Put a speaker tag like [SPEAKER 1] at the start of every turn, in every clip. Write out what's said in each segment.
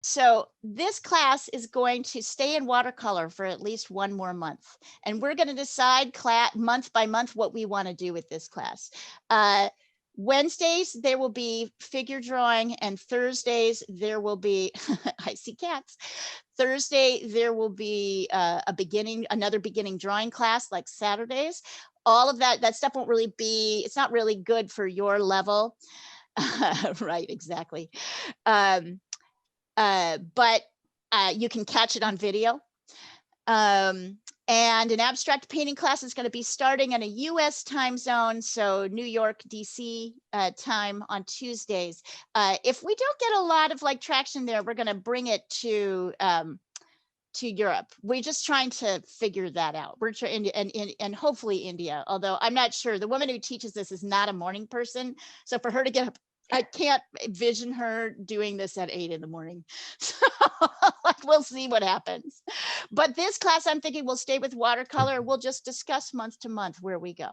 [SPEAKER 1] So this class is going to stay in watercolor for at least one more month. And we're going to decide month by month what we want to do with this class. Wednesdays, there will be figure drawing, and Thursdays, there will be, I see cats. Thursday, there will be another beginning drawing class like Saturdays. All of that stuff won't really be, it's not really good for your level. Right, exactly. But you can catch it on video. And an abstract painting class is going to be starting in a US time zone, so New York, DC time on Tuesdays. If we don't get a lot of like traction there, we're going to bring it to Europe. We're just trying to figure that out. We're trying, and hopefully India, although I'm not sure. The woman who teaches this is not a morning person, so for her to get up, I can't envision her doing this at 8 in the morning. So we'll see what happens. But this class, I'm thinking we'll stay with watercolor. We'll just discuss month to month where we go.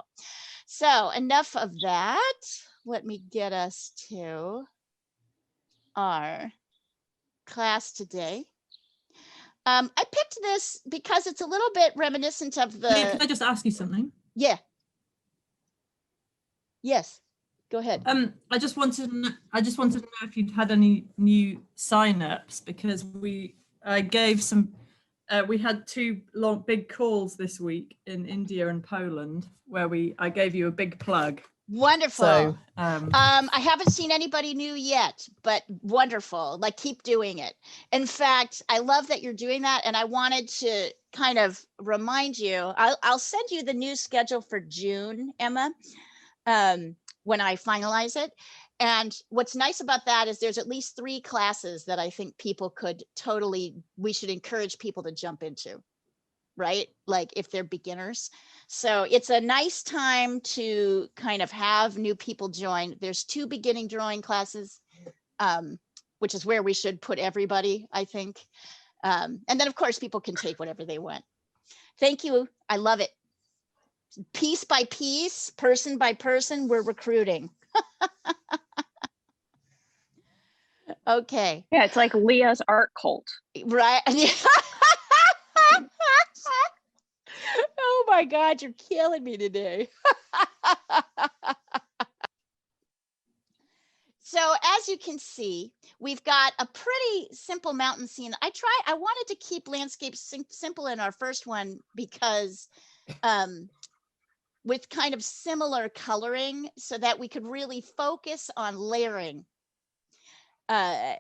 [SPEAKER 1] So enough of that. Let me get us to our class today. I picked this because it's a little bit reminiscent of the.
[SPEAKER 2] Can I just ask you something?
[SPEAKER 1] Yeah. Yes. Go ahead.
[SPEAKER 2] I just wanted to know if you'd had any new sign-ups, because we had two big calls this week in India and Poland where I gave you a big plug.
[SPEAKER 1] Wonderful.
[SPEAKER 2] So,
[SPEAKER 1] I haven't seen anybody new yet, but wonderful. Like, keep doing it. In fact, I love that you're doing that, and I wanted to kind of remind you. I'll send you the new schedule for June, Emma. When I finalize it. And what's nice about that is there's at least 3 classes that I think we should encourage people to jump into, right? Like if they're beginners. So it's a nice time to kind of have new people join. There's 2 beginning drawing classes, which is where we should put everybody, I think. And then of course people can take whatever they want. Thank you, I love it. Piece by piece, person by person, we're recruiting. Okay.
[SPEAKER 3] Yeah, it's like Leah's art cult.
[SPEAKER 1] Right. Oh my God, you're killing me today. So as you can see, we've got a pretty simple mountain scene. I wanted to keep landscape simple in our first one because with kind of similar coloring so that we could really focus on layering.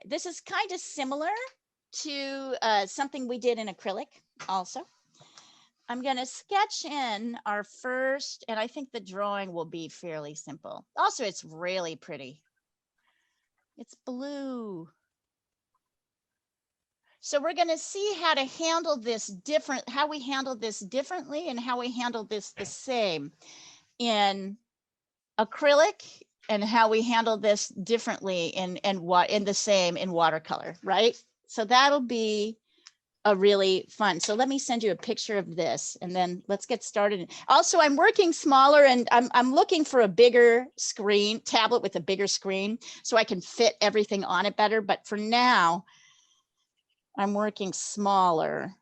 [SPEAKER 1] This is kind of similar to something we did in acrylic also. I'm going to sketch in our first, and I think the drawing will be fairly simple. Also, it's really pretty. It's blue. So we're going to see how to handle this how we handle this differently and how we handle this the same in acrylic, and how we handle this differently in the same in watercolor, right? So that'll be a really fun. So let me send you a picture of this and then let's get started. Also, I'm working smaller and I'm looking for a bigger screen, tablet with a bigger screen so I can fit everything on it better. But for now, I'm working smaller.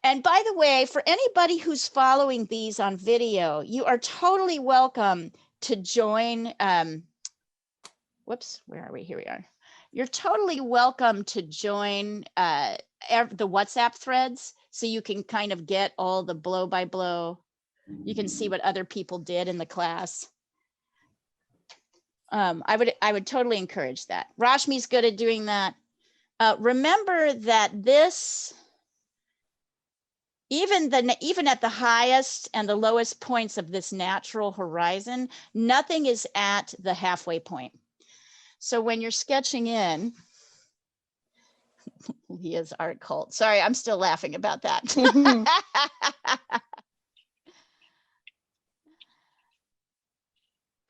[SPEAKER 1] And by the way, for anybody who's following these on video, you are totally welcome to join. Whoops, where are we? Here we are. You're totally welcome to join the WhatsApp threads so you can kind of get all the blow by blow. You can see what other people did in the class. I would totally encourage that. Rashmi's good at doing that. Remember that this, even at the highest and the lowest points of this natural horizon, nothing is at the halfway point. So when you're sketching in, Leah's art cult. Sorry, I'm still laughing about that.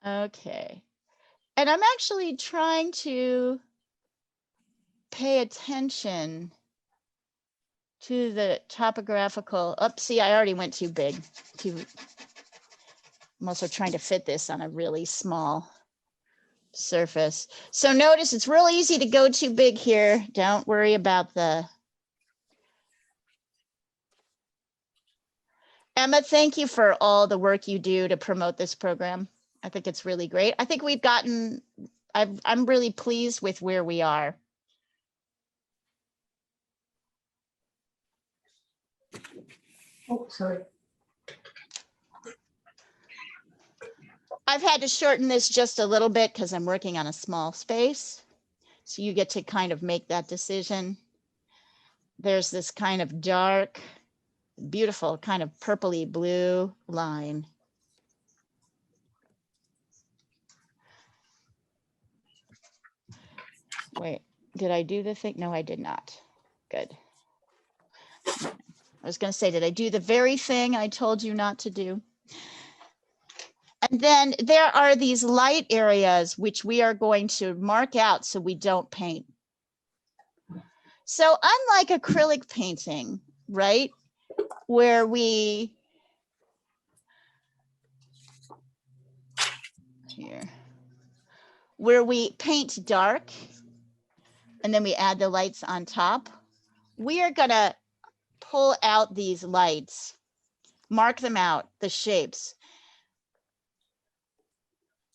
[SPEAKER 1] Okay. And I'm actually trying to pay attention to the topographical. Oh, see, I already went too big. I'm also trying to fit this on a really small surface. So notice it's real easy to go too big here. Don't worry about the. Emma, thank you for all the work you do to promote this program. I think it's really great. I think we've gotten, I'm really pleased with where we are.
[SPEAKER 4] Oh, sorry.
[SPEAKER 1] I've had to shorten this just a little bit because I'm working on a small space. So you get to kind of make that decision. There's this kind of dark, beautiful kind of purpley blue line. Wait, did I do the thing? No, I did not. Good. I was going to say, did I do the very thing I told you not to do? And then there are these light areas which we are going to mark out so we don't paint. So unlike acrylic painting, right, where we paint dark and then we add the lights on top, we are going to pull out these lights, mark them out, the shapes.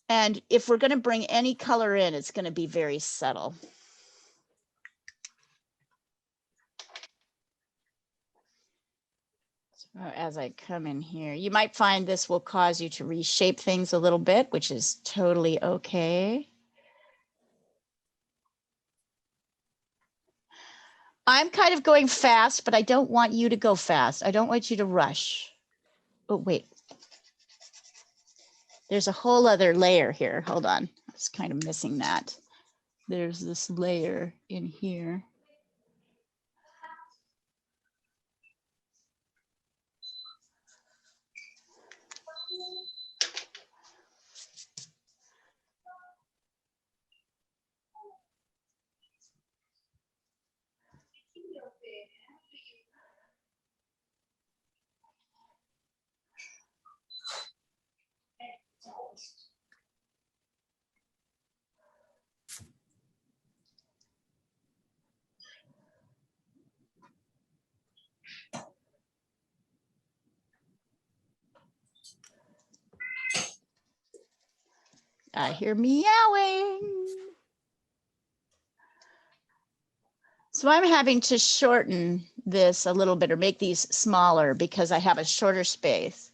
[SPEAKER 1] And if we're going to bring any color in, it's going to be very subtle. So as I come in here, you might find this will cause you to reshape things a little bit, which is totally okay. I'm kind of going fast, but I don't want you to go fast. I don't want you to rush. Oh, wait. There's a whole other layer here. Hold on. I was kind of missing that. There's this layer in here. I hear meowing. So I'm having to shorten this a little bit or make these smaller because I have a shorter space.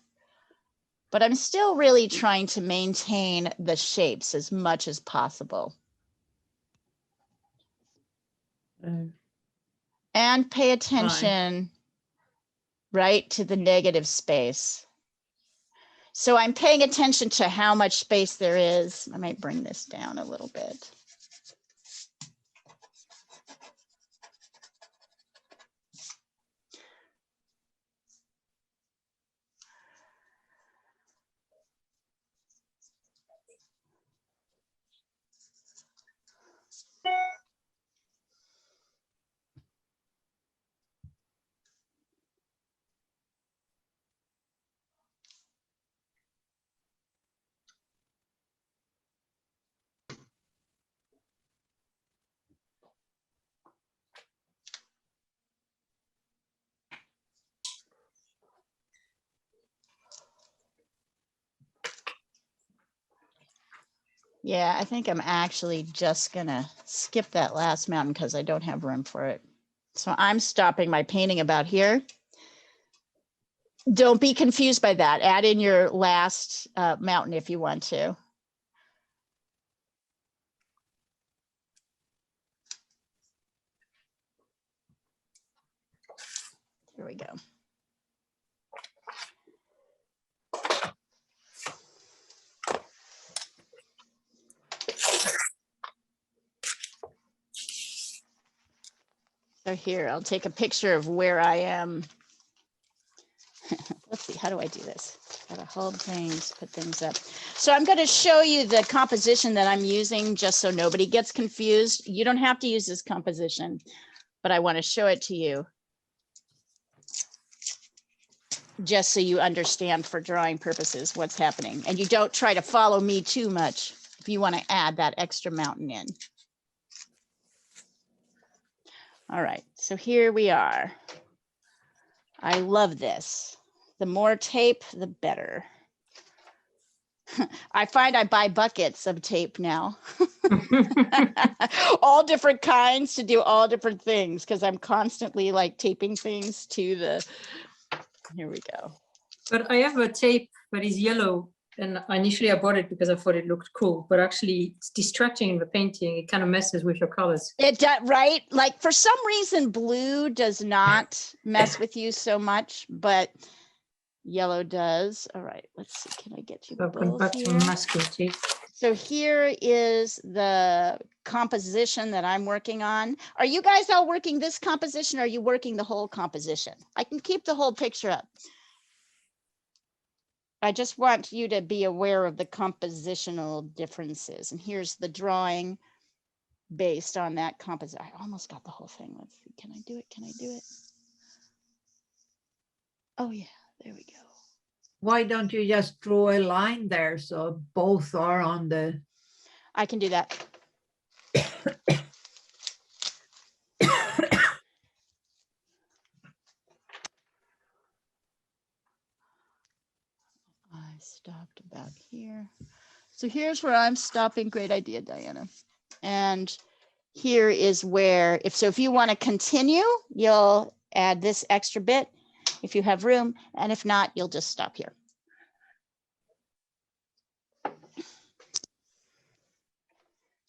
[SPEAKER 1] But I'm still really trying to maintain the shapes as much as possible. And pay attention, right, to the negative space. So I'm paying attention to how much space there is. I might bring this down a little bit. Yeah, I think I'm actually just gonna skip that last mountain because I don't have room for it. So I'm stopping my painting about here. Don't be confused by that. Add in your last mountain if you want to. Here we go. So here, I'll take a picture of where I am. Let's see, how do I do this? Gotta hold things, put things up. So I'm going to show you the composition that I'm using just so nobody gets confused. You don't have to use this composition, but I want to show it to you just so you understand for drawing purposes what's happening. And you don't try to follow me too much. if you want to add that extra mountain in. All right, so here we are. I love this. The more tape, the better. I find I buy buckets of tape now. All different kinds to do all different things because I'm constantly like taping things to the, here we go.
[SPEAKER 4] But I have a tape that is yellow, and initially I bought it because I thought it looked cool, but actually it's distracting in the painting. It kind of messes with your colors.
[SPEAKER 1] It does, right? Like for some reason, blue does not mess with you so much, but yellow does. All right, let's see. Can I get you
[SPEAKER 4] So I'm going
[SPEAKER 1] both
[SPEAKER 4] back to
[SPEAKER 1] here?
[SPEAKER 4] masking tape.
[SPEAKER 1] So here is the composition that I'm working on. Are you guys all working this composition? Or are you working the whole composition? I can keep the whole picture up. I just want you to be aware of the compositional differences. And here's the drawing based on that composition. I almost got the whole thing. Let's see. Can I do it? Can I do it? Oh yeah, there we go.
[SPEAKER 5] Why don't you just draw a line there so both are on the?
[SPEAKER 1] I can do that. I stopped about here. So here's where I'm stopping. Great idea, Diana. And here is where, if you want to continue, you'll add this extra bit if you have room. And if not, you'll just stop here.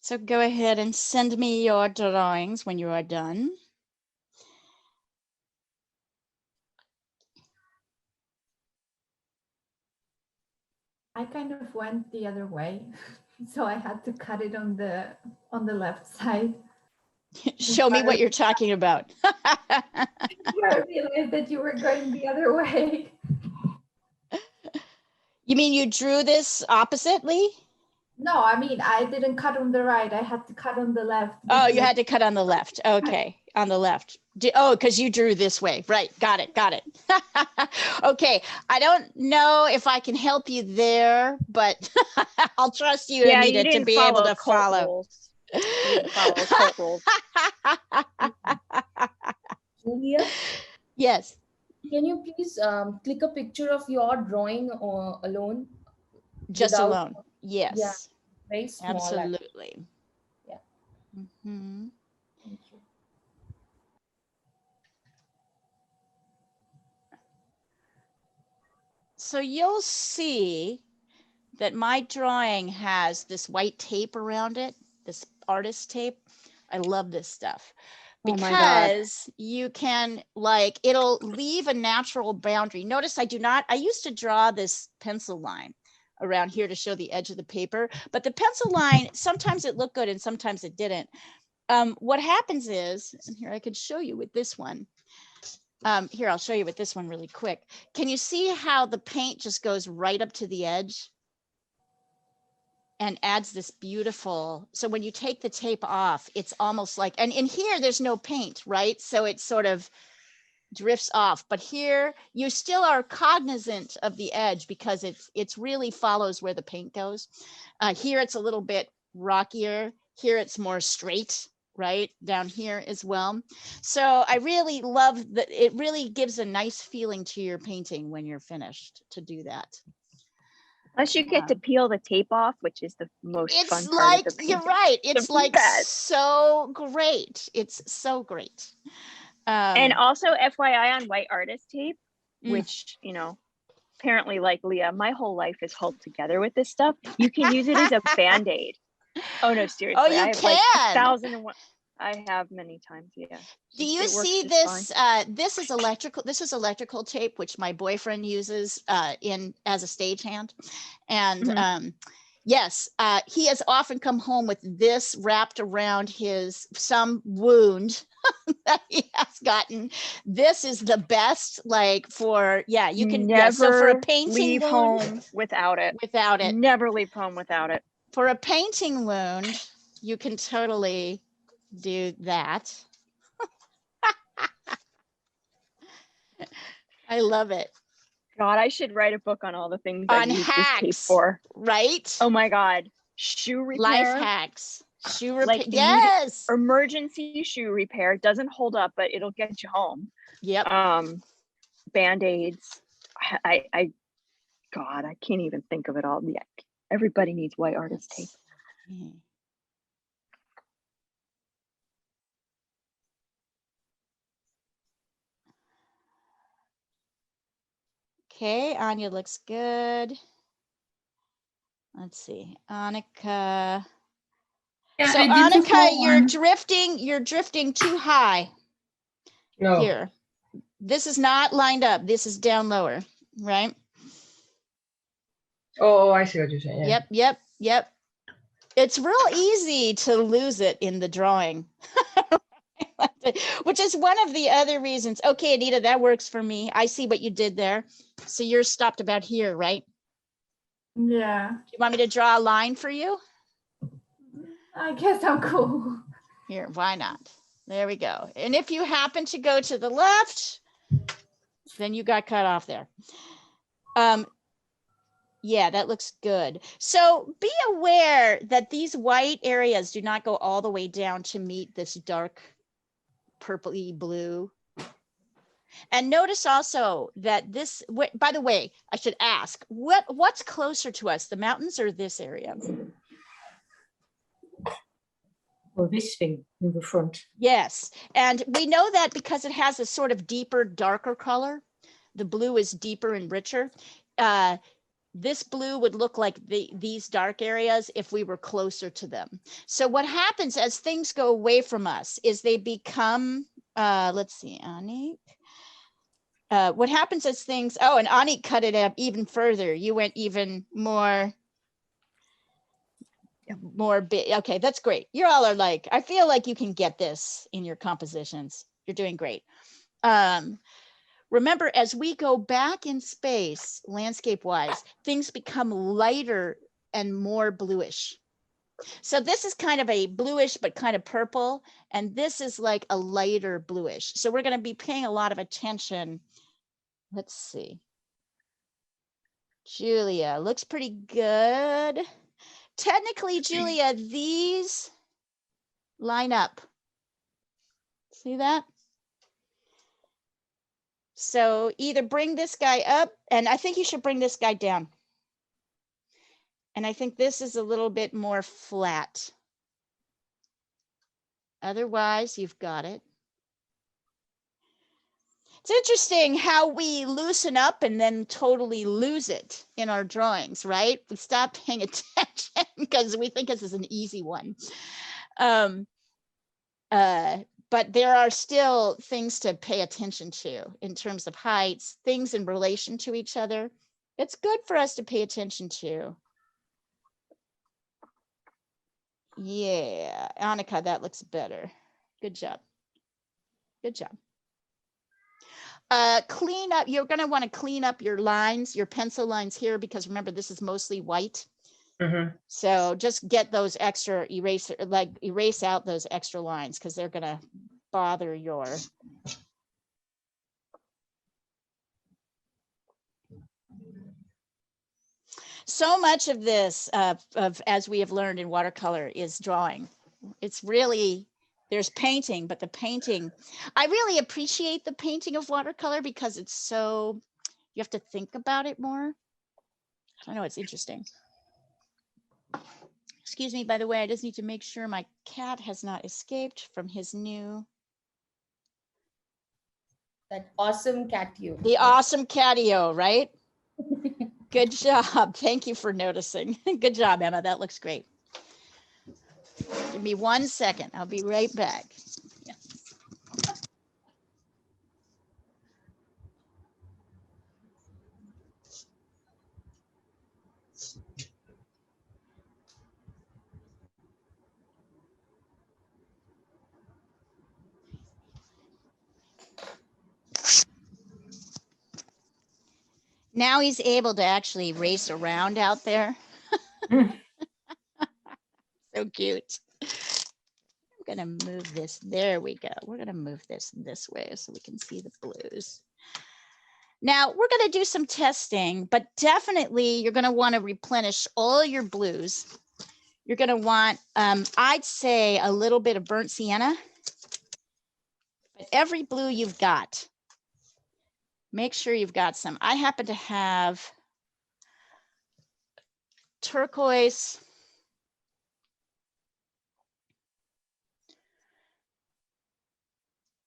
[SPEAKER 1] So go ahead and send me your drawings when you are done.
[SPEAKER 6] I kind of went the other way, so I had to cut it on the left side.
[SPEAKER 1] Show me what you're talking about.
[SPEAKER 6] I realized that you were going the other way.
[SPEAKER 1] You mean you drew this oppositely?
[SPEAKER 6] No, I mean, I didn't cut on the right. I had to cut on the left.
[SPEAKER 1] Oh, you had to cut on the left. Okay, on the left. Oh, because you drew this way. Right, got it, got it. Okay, I don't know if I can help you there, but I'll trust you,
[SPEAKER 3] Yeah,
[SPEAKER 1] Anita,
[SPEAKER 3] you
[SPEAKER 1] to
[SPEAKER 3] didn't
[SPEAKER 1] be able to
[SPEAKER 3] cult
[SPEAKER 1] follow.
[SPEAKER 3] rules. You didn't follow cult rules.
[SPEAKER 7] Julia,
[SPEAKER 1] Yes.
[SPEAKER 7] can you please click a picture of your drawing alone?
[SPEAKER 1] Just
[SPEAKER 7] Without-
[SPEAKER 1] alone. Yes.
[SPEAKER 7] Yeah, very small. actually.
[SPEAKER 1] Absolutely.
[SPEAKER 7] Yeah.
[SPEAKER 1] Mhm.
[SPEAKER 7] Thank you.
[SPEAKER 1] So you'll see that my drawing has this white tape around it, this artist tape. I love this stuff
[SPEAKER 3] Oh my God.
[SPEAKER 1] because you can like, it'll leave a natural boundary. Notice I used to draw this pencil line around here to show the edge of the paper, but the pencil line, sometimes it looked good and sometimes it didn't. What happens is, and here I could show you with this one. Here, I'll show you with this one really quick. Can you see how the paint just goes right up to the edge and adds this beautiful, so when you take the tape off, it's almost like, and in here, there's no paint, right? So it sort of drifts off, but here you still are cognizant of the edge because it's really follows where the paint goes. Here, it's a little bit rockier. Here, it's more straight, right down here as well. So I really love that. It really gives a nice feeling to your painting when you're finished to do that.
[SPEAKER 3] Plus you get to peel the tape off, which is the most fun
[SPEAKER 1] It's
[SPEAKER 3] part
[SPEAKER 1] like,
[SPEAKER 3] of the painting.
[SPEAKER 1] you're right. It's
[SPEAKER 3] The
[SPEAKER 1] like
[SPEAKER 3] best.
[SPEAKER 1] so great. It's so great.
[SPEAKER 3] And also FYI on white artist tape,
[SPEAKER 1] Mm.
[SPEAKER 3] which, you know, apparently like Leah, my whole life is held together with this stuff. You can use it as a Band-Aid. Oh no, seriously.
[SPEAKER 1] you
[SPEAKER 3] I have like
[SPEAKER 1] can.
[SPEAKER 3] 1,001. I have many times, yeah.
[SPEAKER 1] Do you
[SPEAKER 3] It works
[SPEAKER 1] see
[SPEAKER 3] just fine.
[SPEAKER 1] this? This is electrical tape, which my boyfriend uses as a stagehand. And
[SPEAKER 3] Mhm.
[SPEAKER 1] yes, he has often come home with this wrapped around some wound that he has gotten. This is the best, like for, yeah, you can, yeah, so for a
[SPEAKER 3] Never
[SPEAKER 1] painting
[SPEAKER 3] leave
[SPEAKER 1] wound,
[SPEAKER 3] home without it.
[SPEAKER 1] without it.
[SPEAKER 3] Never leave home without it.
[SPEAKER 1] For a painting wound, you can totally do that. I love it.
[SPEAKER 3] God, I should write a book on all the things
[SPEAKER 1] On
[SPEAKER 3] I've used this tape
[SPEAKER 1] hacks,
[SPEAKER 3] for.
[SPEAKER 1] right?
[SPEAKER 3] Oh my God. shoe repair.
[SPEAKER 1] Life hacks. Shoe repair.
[SPEAKER 3] Like
[SPEAKER 1] Yes.
[SPEAKER 3] emergency shoe repair. Doesn't hold up, but it'll get you home.
[SPEAKER 1] Yep.
[SPEAKER 3] Band-aids. God, I can't even think of it all. Yeah, everybody needs white artist tape.
[SPEAKER 1] Okay, Anya looks good. Let's see, Annika.
[SPEAKER 4] Yeah,
[SPEAKER 1] So
[SPEAKER 4] I did the
[SPEAKER 1] Annika,
[SPEAKER 4] whole
[SPEAKER 1] you're drifting too high
[SPEAKER 4] No.
[SPEAKER 1] here. This is not lined up. This is down lower, right?
[SPEAKER 4] Oh, I see what you're saying. Yeah.
[SPEAKER 1] Yep. It's real easy to lose it in the drawing, which is one of the other reasons. Okay, Anita, that works for me. I see what you did there. So you're stopped about here, right?
[SPEAKER 6] Yeah,
[SPEAKER 1] You want me to draw a line for you?
[SPEAKER 6] I guess I'm cool.
[SPEAKER 1] Here, why not? There we go. And if you happen to go to the left, then you got cut off there. Yeah, that looks good. So be aware that these white areas do not go all the way down to meet this dark purpley blue. And notice also that this, by the way, I should ask, what's closer to us, the mountains or this area?
[SPEAKER 4] Or this thing in the front.
[SPEAKER 1] Yes, and we know that because it has a sort of deeper, darker color. The blue is deeper and richer. This blue would look like these dark areas if we were closer to them. So what happens as things go away from us is they become, let's see, Anik. What happens as things, oh, and Anik cut it up even further. You went even more big. Okay, that's great. You all are like, I feel like you can get this in your compositions. You're doing great. Remember, as we go back in space, landscape-wise, things become lighter and more bluish. So this is kind of a bluish, but kind of purple. And this is like a lighter bluish. So we're going to be paying a lot of attention. Let's see. Julia, looks pretty good. Technically, Julia, these line up. See that? So either bring this guy up, and I think you should bring this guy down. And I think this is a little bit more flat. Otherwise, you've got it. It's interesting how we loosen up and then totally lose it in our drawings, right? We stop paying attention because we think this is an easy one. But there are still things to pay attention to in terms of heights, things in relation to each other. It's good for us to pay attention to. Yeah, Annika, that looks better. Good job. Good job. Clean up, you're gonna wanna clean up your lines, your pencil lines here, because remember, this is mostly white. So just get those extra eraser, like erase out those extra lines because they're gonna bother your. So much of this, as we have learned in watercolor, is drawing. It's really, there's painting, but the painting, I really appreciate the painting of watercolor because it's so, you have to think about it more. I know, it's interesting. Excuse me, by the way, I just need to make sure my cat has not escaped from his new.
[SPEAKER 7] That awesome catio.
[SPEAKER 1] The awesome catio, right? Good job. Thank you for noticing. Good job, Emma. That looks great. Give me 1 second. I'll be right back. Yeah. Now he's able to actually race around out there. So cute. I'm gonna move this. There we go. We're gonna move this way so we can see the blues. Now we're gonna do some testing, but definitely you're gonna want to replenish all your blues You're going to want, I'd say a little bit of burnt sienna, but every blue you've got, make sure you've got some. I happen to have turquoise,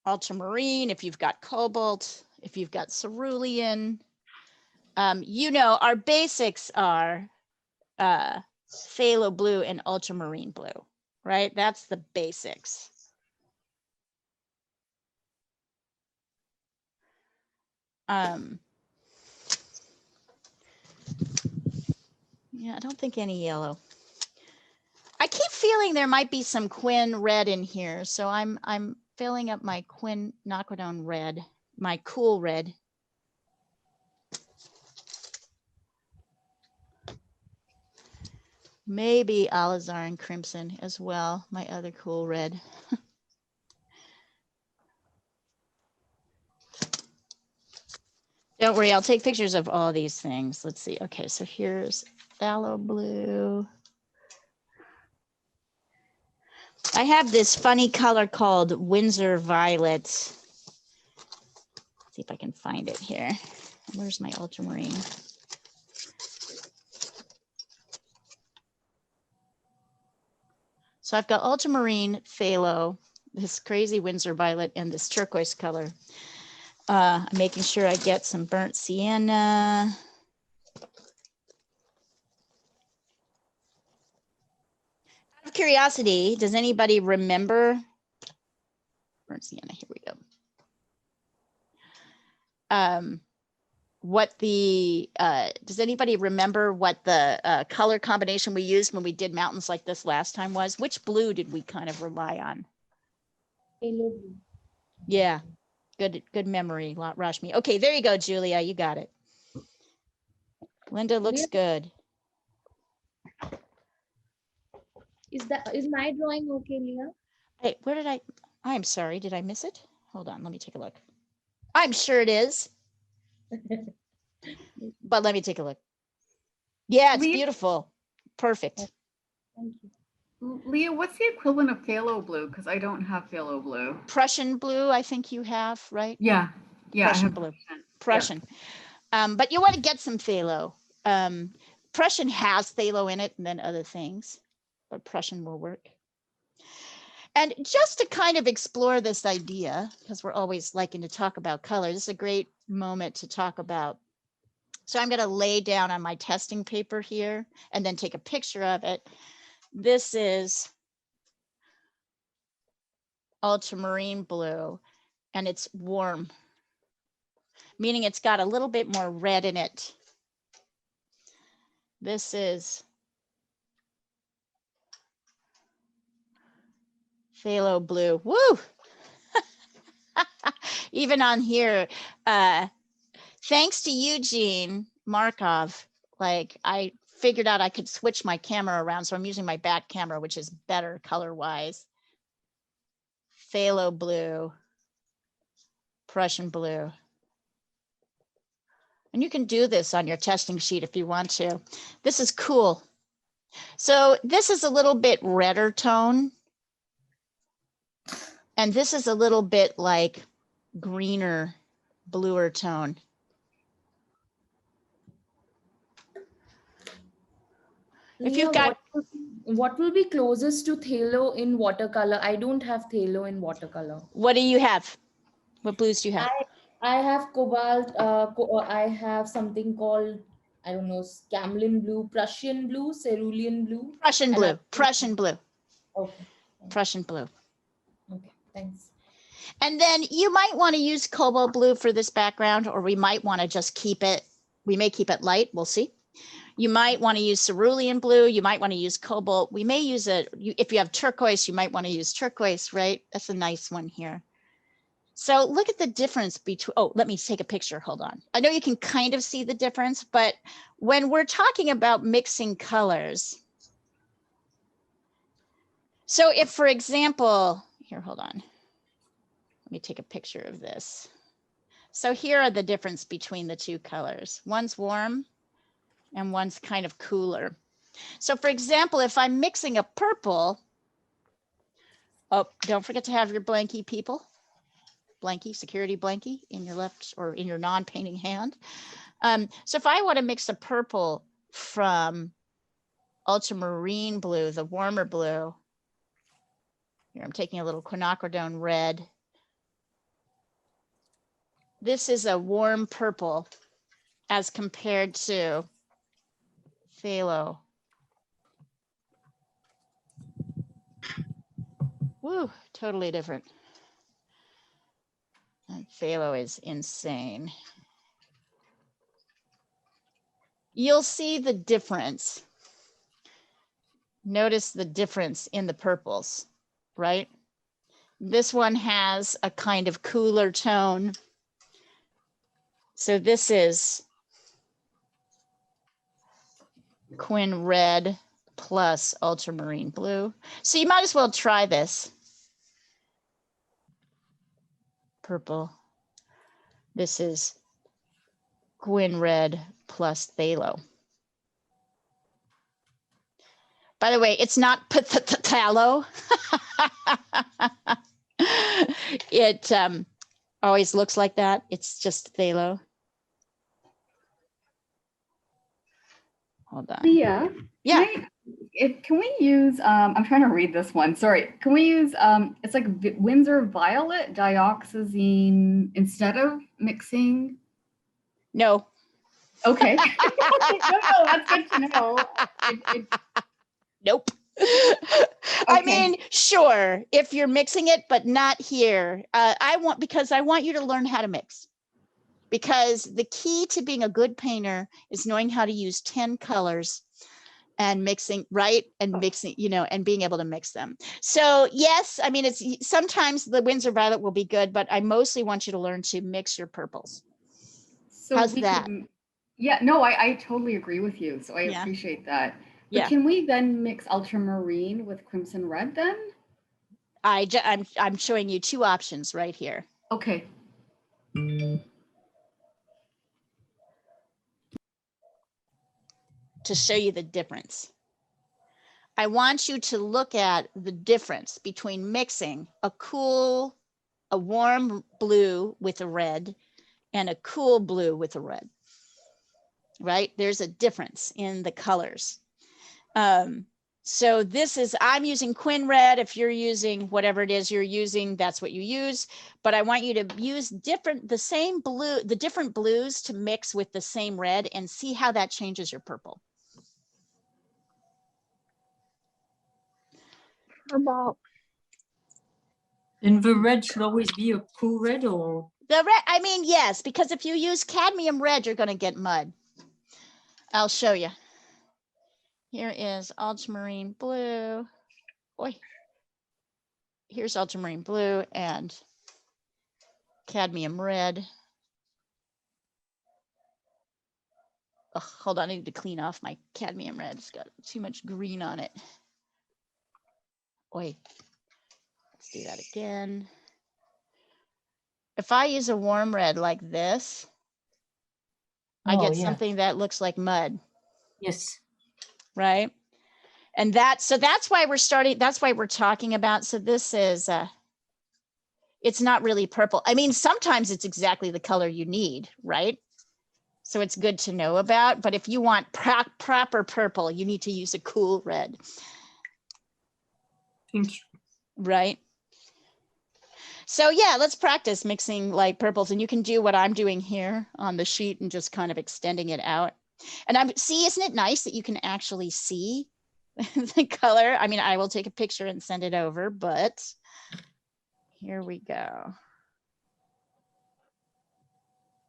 [SPEAKER 1] ultramarine, if you've got cobalt, if you've got cerulean. You know, our basics are phthalo blue and ultramarine blue, right? That's the basics. Yeah, I don't think any yellow. I keep feeling there might be some quin red in here, so I'm filling up my quinacridone red, my cool red. Maybe alizarin crimson as well, my other cool red. Don't worry, I'll take pictures of all these things. Let's see. Okay, so here's phthalo blue. I have this funny color called Windsor Violet. Let's see if I can find it here. Where's my ultramarine? So I've got ultramarine, phthalo, this crazy Windsor Violet, and this turquoise color. I'm making sure I get some burnt sienna. Out of curiosity, does anybody remember? Burnt sienna, here we go. Does anybody remember what the color combination we used when we did mountains like this last time was? Which blue did we kind of rely on?
[SPEAKER 7] Phthalo blue.
[SPEAKER 1] Yeah, good memory, Rashmi. Okay, there you go, Julia, you got it. Linda looks good.
[SPEAKER 7] Is my drawing okay, Leah?
[SPEAKER 1] Hey, where did I'm sorry, did I miss it? Hold on, let me take a look. I'm sure it is. But let me take a look. Yeah, it's beautiful. Perfect.
[SPEAKER 7] Thank you.
[SPEAKER 8] Leah, what's the equivalent of phthalo blue? Because I don't have phthalo blue.
[SPEAKER 1] Prussian blue, I think you have, right?
[SPEAKER 8] Yeah, yeah,
[SPEAKER 1] Prussian
[SPEAKER 8] I have
[SPEAKER 1] blue. Prussian. Yeah. But you want to get some phthalo. Prussian has phthalo in it and then other things, but Prussian will work. And just to kind of explore this idea, because we're always liking to talk about color, this is a great moment to talk about. So I'm going to lay down on my testing paper here and then take a picture of it. This is ultramarine blue, and it's warm, meaning it's got a little bit more red in it. This is phthalo blue. Woo! Even on here, thanks to Eugene Markov, like I figured out I could switch my camera around. So I'm using my back camera, which is better color-wise. Phthalo blue, Prussian blue. And you can do this on your testing sheet if you want to. This is cool. So this is a little bit redder tone. And this is a little bit like greener, bluer tone. If you've got
[SPEAKER 7] what will be closest to phthalo in watercolor? I don't have phthalo in watercolor.
[SPEAKER 1] What do you have? What blues do you have?
[SPEAKER 7] I have cobalt. I have something called, I don't know, camlin blue, Prussian blue, cerulean blue.
[SPEAKER 1] Prussian blue. Prussian blue.
[SPEAKER 7] Okay.
[SPEAKER 1] Prussian blue.
[SPEAKER 7] Okay, thanks.
[SPEAKER 1] And then you might want to use cobalt blue for this background, or we might want to just keep it. We may keep it light. We'll see. You might want to use cerulean blue. You might want to use cobalt. We may use if you have turquoise, you might want to use turquoise, right? That's a nice one here. So look at the difference between, oh, let me take a picture. Hold on. I know you can kind of see the difference, but when we're talking about mixing colors, so if, for example, here, hold on. Let me take a picture of this. So here are the difference between the two colors. One's warm and one's kind of cooler. So for example, if I'm mixing a purple, oh, don't forget to have your blankie, people. Blankie, security blankie in your left or in your non-painting hand. So if I want to mix a purple from ultramarine blue, the warmer blue, here I'm taking a little quinacridone red. This is a warm purple as compared to phthalo. Woo, totally different. And phthalo is insane. You'll see the difference. Notice the difference in the purples, right? This one has a kind of cooler tone. So this is Quin red plus ultramarine blue. So you might as well try this. Purple. This is Quin red plus phthalo. By the way, it's not phthalo. It always looks like that. It's just phthalo. Hold on.
[SPEAKER 8] Leah,
[SPEAKER 1] Yeah.
[SPEAKER 8] can we use, I'm trying to read this one, sorry. Can we use, it's like Windsor Violet dioxazine instead of mixing?
[SPEAKER 1] No.
[SPEAKER 8] Okay. No, that's good to know.
[SPEAKER 1] Nope. I
[SPEAKER 8] Okay.
[SPEAKER 1] mean, sure, if you're mixing it, but not here. Because I want you to learn how to mix. Because the key to being a good painter is knowing how to use 10 colors and mixing, right? And mixing, you know, and being able to mix them. So yes, I mean, it's sometimes the Windsor Violet will be good, but I mostly want you to learn to mix your purples.
[SPEAKER 8] So
[SPEAKER 1] How's
[SPEAKER 8] we
[SPEAKER 1] that?
[SPEAKER 8] Can, yeah, no, I totally agree with you. So I
[SPEAKER 1] Yeah.
[SPEAKER 8] appreciate that. But
[SPEAKER 1] Yeah.
[SPEAKER 8] can we then mix ultramarine with crimson red then?
[SPEAKER 1] I'm showing you two options right here.
[SPEAKER 8] Okay.
[SPEAKER 1] To show you the difference. I want you to look at the difference between mixing a warm blue with a red and a cool blue with a red, right? There's a difference in the colors. So I'm using Quin red. If you're using whatever it is you're using, that's what you use. But I want you to use the different blues to mix with the same red and see how that changes your purple.
[SPEAKER 4] And the red should always be a cool red, or?
[SPEAKER 1] The red, I mean, yes, because if you use cadmium red, you're going to get mud. I'll show you. Here is ultramarine blue. Boy, here's ultramarine blue and cadmium red. Oh, hold on, I need to clean off my cadmium red. It's got too much green on it. Wait, let's do that again. If I use a warm red like this, I get something that looks like mud.
[SPEAKER 4] Yes.
[SPEAKER 1] Right? And that's why we're talking about. So this is, it's not really purple. I mean, sometimes it's exactly the color you need, right? So it's good to know about, but if you want proper purple, you need to use a cool red.
[SPEAKER 4] Thank you.
[SPEAKER 1] Right? So yeah, let's practice mixing like purples, and you can do what I'm doing here on the sheet and just kind of extending it out. And isn't it nice that you can actually see the color? I mean, I will take a picture and send it over, but here we go.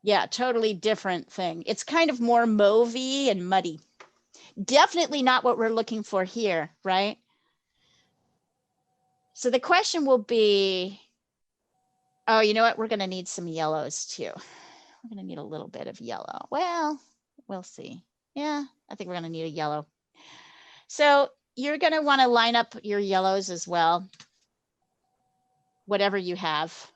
[SPEAKER 1] Yeah, totally different thing. It's kind of more mauvey and muddy. Definitely not what we're looking for here, right? So the question will be, oh, you know what? We're going to need some yellows too. We're going to need a little bit of yellow. Well, we'll see. Yeah, I think we're going to need a yellow. So you're going to want to line up your yellows as well, whatever you have.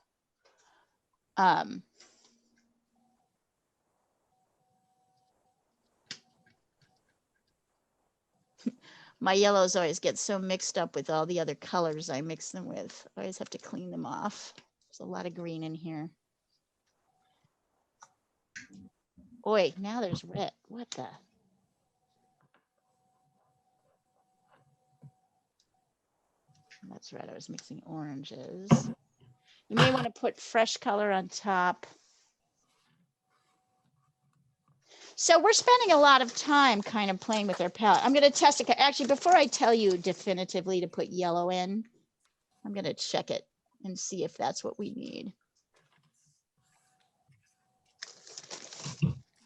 [SPEAKER 1] My yellows always get so mixed up with all the other colors I mix them with. I always have to clean them off. There's a lot of green in here. Boy, now there's red. What the? That's right, I was mixing oranges. You may want to put fresh color on top. So we're spending a lot of time kind of playing with our palette. I'm going to test it. Actually, before I tell you definitively to put yellow in, I'm going to check it and see if that's what we need.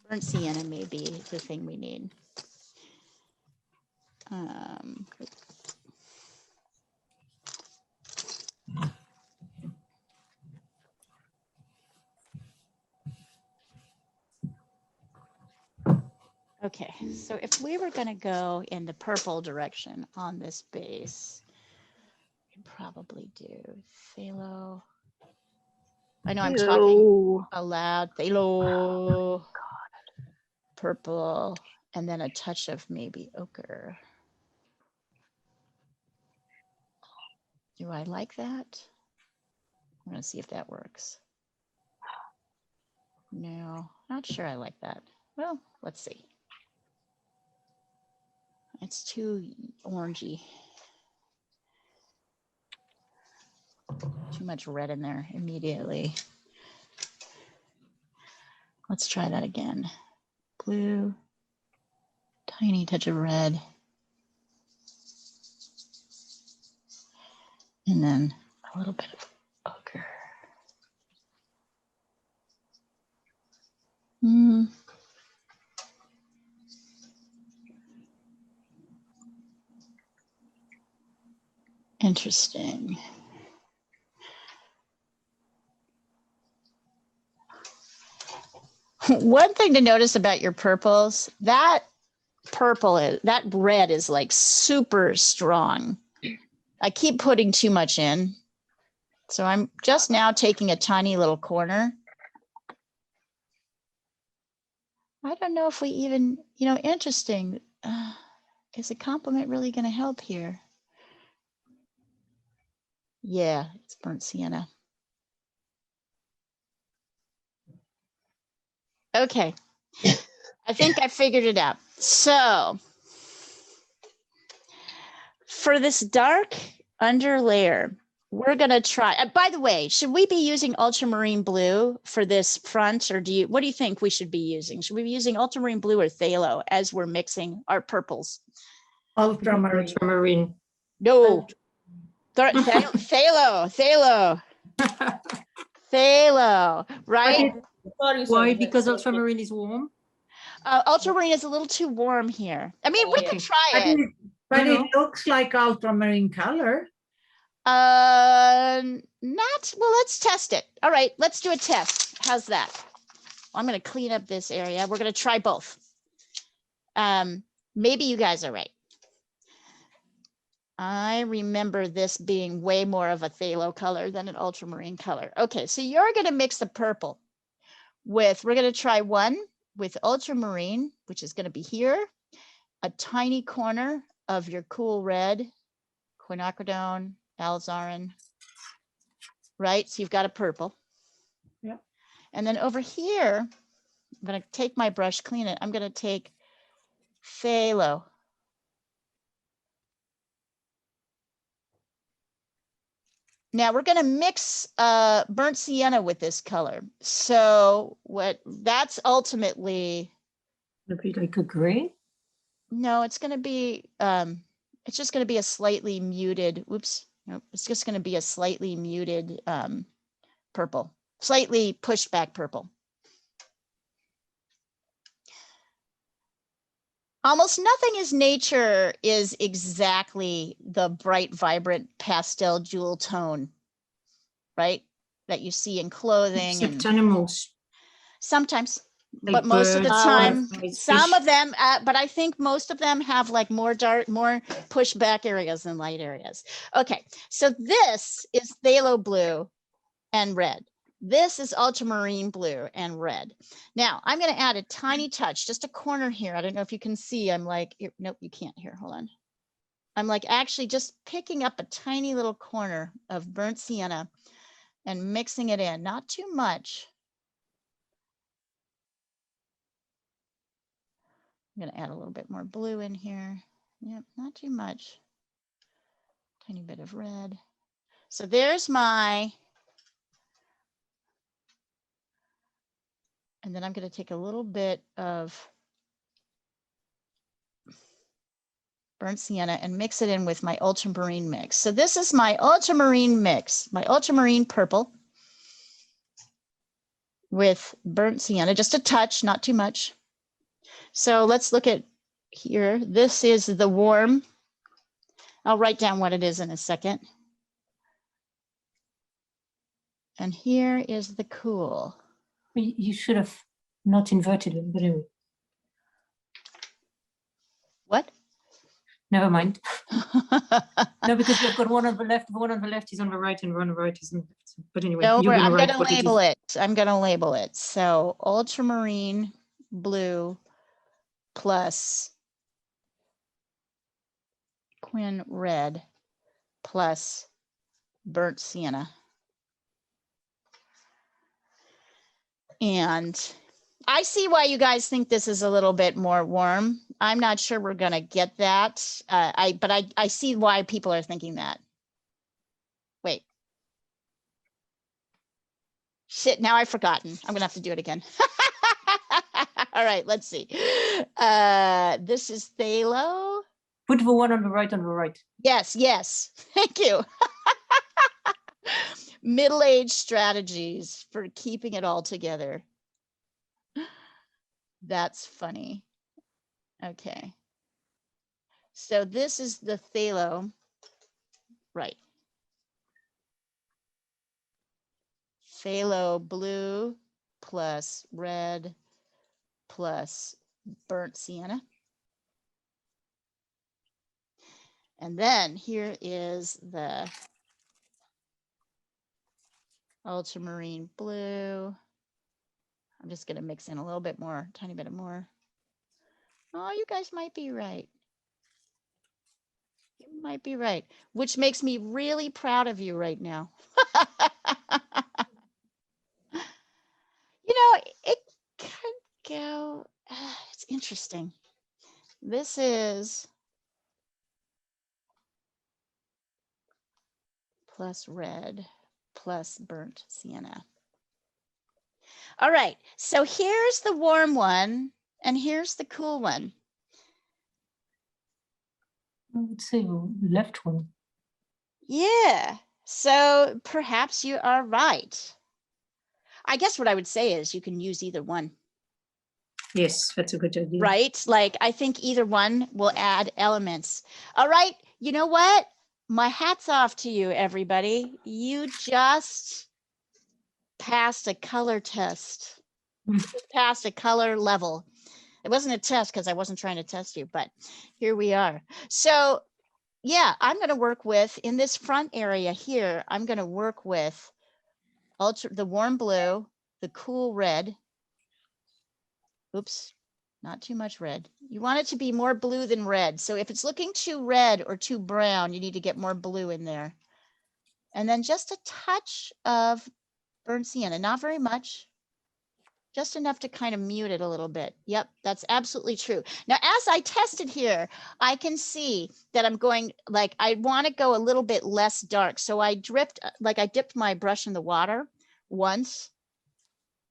[SPEAKER 1] Burnt sienna may be the thing we need. Okay, so if we were going to go in the purple direction on this base, we could probably do phthalo. I know I'm talking aloud. Phthalo, purple, and then a touch of maybe ochre. Do I like that? I'm going to see if that works. No, not sure I like that. Well, let's see. It's too orangey. Too much red in there immediately. Let's try that again. Blue, tiny touch of red. And then a little bit of ochre. Interesting. One thing to notice about your purples, that red is like super strong. I keep putting too much in. So I'm just now taking a tiny little corner. I don't know if we even, interesting. Is a compliment really going to help here? Yeah, it's burnt sienna. Okay, I think I figured it out. So for this dark under layer, we're gonna try, by the way, should we be using ultramarine blue for this front, or what do you think we should be using? Should we be using ultramarine blue or phthalo as we're mixing our purples?
[SPEAKER 5] Ultramarine.
[SPEAKER 4] Ultramarine.
[SPEAKER 1] No, phthalo, right?
[SPEAKER 7] Sorry,
[SPEAKER 4] Why? Because ultramarine is warm?
[SPEAKER 1] Ultramarine is a little too warm here. I mean, we can try it.
[SPEAKER 5] But it looks like ultramarine color.
[SPEAKER 1] Well, let's test it. All right, let's do a test. How's that? I'm going to clean up this area. We're going to try both. Maybe you guys are right. I remember this being way more of a phthalo color than an ultramarine color. Okay, so you're going to mix the purple with, we're going to try one with ultramarine, which is going to be here, a tiny corner of your cool red, quinacridone, alizarin, right? So you've got a purple.
[SPEAKER 5] Yeah.
[SPEAKER 1] And then over here, I'm going to take my brush, clean it. I'm going to take phthalo. Now we're going to mix burnt sienna with this color. So that's ultimately.
[SPEAKER 4] It'll be like a gray?
[SPEAKER 1] No, it's going to be, it's just going to be a slightly muted, whoops. Nope, it's just going to be a slightly muted purple, slightly pushed back purple. Almost nothing in nature is exactly the bright, vibrant pastel jewel tone, right? That you see in clothing.
[SPEAKER 4] Except animals.
[SPEAKER 1] Sometimes,
[SPEAKER 4] Like
[SPEAKER 1] but most of the
[SPEAKER 4] birds,
[SPEAKER 1] time,
[SPEAKER 4] butterflies,
[SPEAKER 1] some
[SPEAKER 4] fish.
[SPEAKER 1] of them, but I think most of them have like more dark, more push back areas than light areas. Okay, so this is phthalo blue and red. This is ultramarine blue and red. Now I'm going to add a tiny touch, just a corner here. I don't know if you can see. I'm like, nope, you can't here. Hold on. I'm like actually just picking up a tiny little corner of burnt sienna and mixing it in, not too much. I'm going to add a little bit more blue in here. Yep, not too much. Tiny bit of red. So there's my, and then I'm going to take a little bit of burnt sienna and mix it in with my ultramarine mix. So this is my ultramarine mix, my ultramarine purple with burnt sienna, just a touch, not too much. So let's look at here. This is the warm. I'll write down what it is in a second. And here is the cool.
[SPEAKER 4] You should have not inverted them, but anyway,
[SPEAKER 1] What?
[SPEAKER 4] never mind. No, because you've got one on the left is on the right, and one on the right is on the left. But anyway,
[SPEAKER 1] No,
[SPEAKER 4] you're
[SPEAKER 1] I'm
[SPEAKER 4] gonna
[SPEAKER 1] going
[SPEAKER 4] write
[SPEAKER 1] to
[SPEAKER 4] what
[SPEAKER 1] label
[SPEAKER 4] it
[SPEAKER 1] it. I'm going to label it. So ultramarine blue plus quin red plus burnt sienna. And I see why you guys think this is a little bit more warm. I'm not sure we're going to get that. But I see why people are thinking that. Wait. Shit, now I've forgotten. I'm going to have to do it again. All right, let's see. This is phthalo.
[SPEAKER 4] Put the one on the right.
[SPEAKER 1] Yes, yes. Thank you. Middle-aged strategies for keeping it all together. That's funny. Okay. So this is the phthalo, right? Phthalo blue plus red plus burnt sienna. And then here is the ultramarine blue. I'm just going to mix in a little bit more, tiny bit of more. Oh, you guys might be right. You might be right, which makes me really proud of you right now. You know, it could go, it's interesting. This is plus red plus burnt sienna. All right, so here's the warm one and here's the cool one.
[SPEAKER 4] I would say the left one.
[SPEAKER 1] Yeah, so perhaps you are right. I guess what I would say is you can use either one.
[SPEAKER 4] Yes, that's a good idea.
[SPEAKER 1] Right? Like, I think either one will add elements. All right, you know what? My hat's off to you, everybody. You just passed a color test. Passed a color level. It wasn't a test because I wasn't trying to test you, but here we are. So yeah, I'm going to work with, in this front area here, I'm going to work with the warm blue, the cool red. Oops, not too much red. You want it to be more blue than red. So if it's looking too red or too brown, you need to get more blue in there. And then just a touch of burnt sienna, not very much. Just enough to kind of mute it a little bit. Yep, that's absolutely true. Now, as I tested here, I can see that I'm going, like, I want to go a little bit less dark. So I dipped my brush in the water once.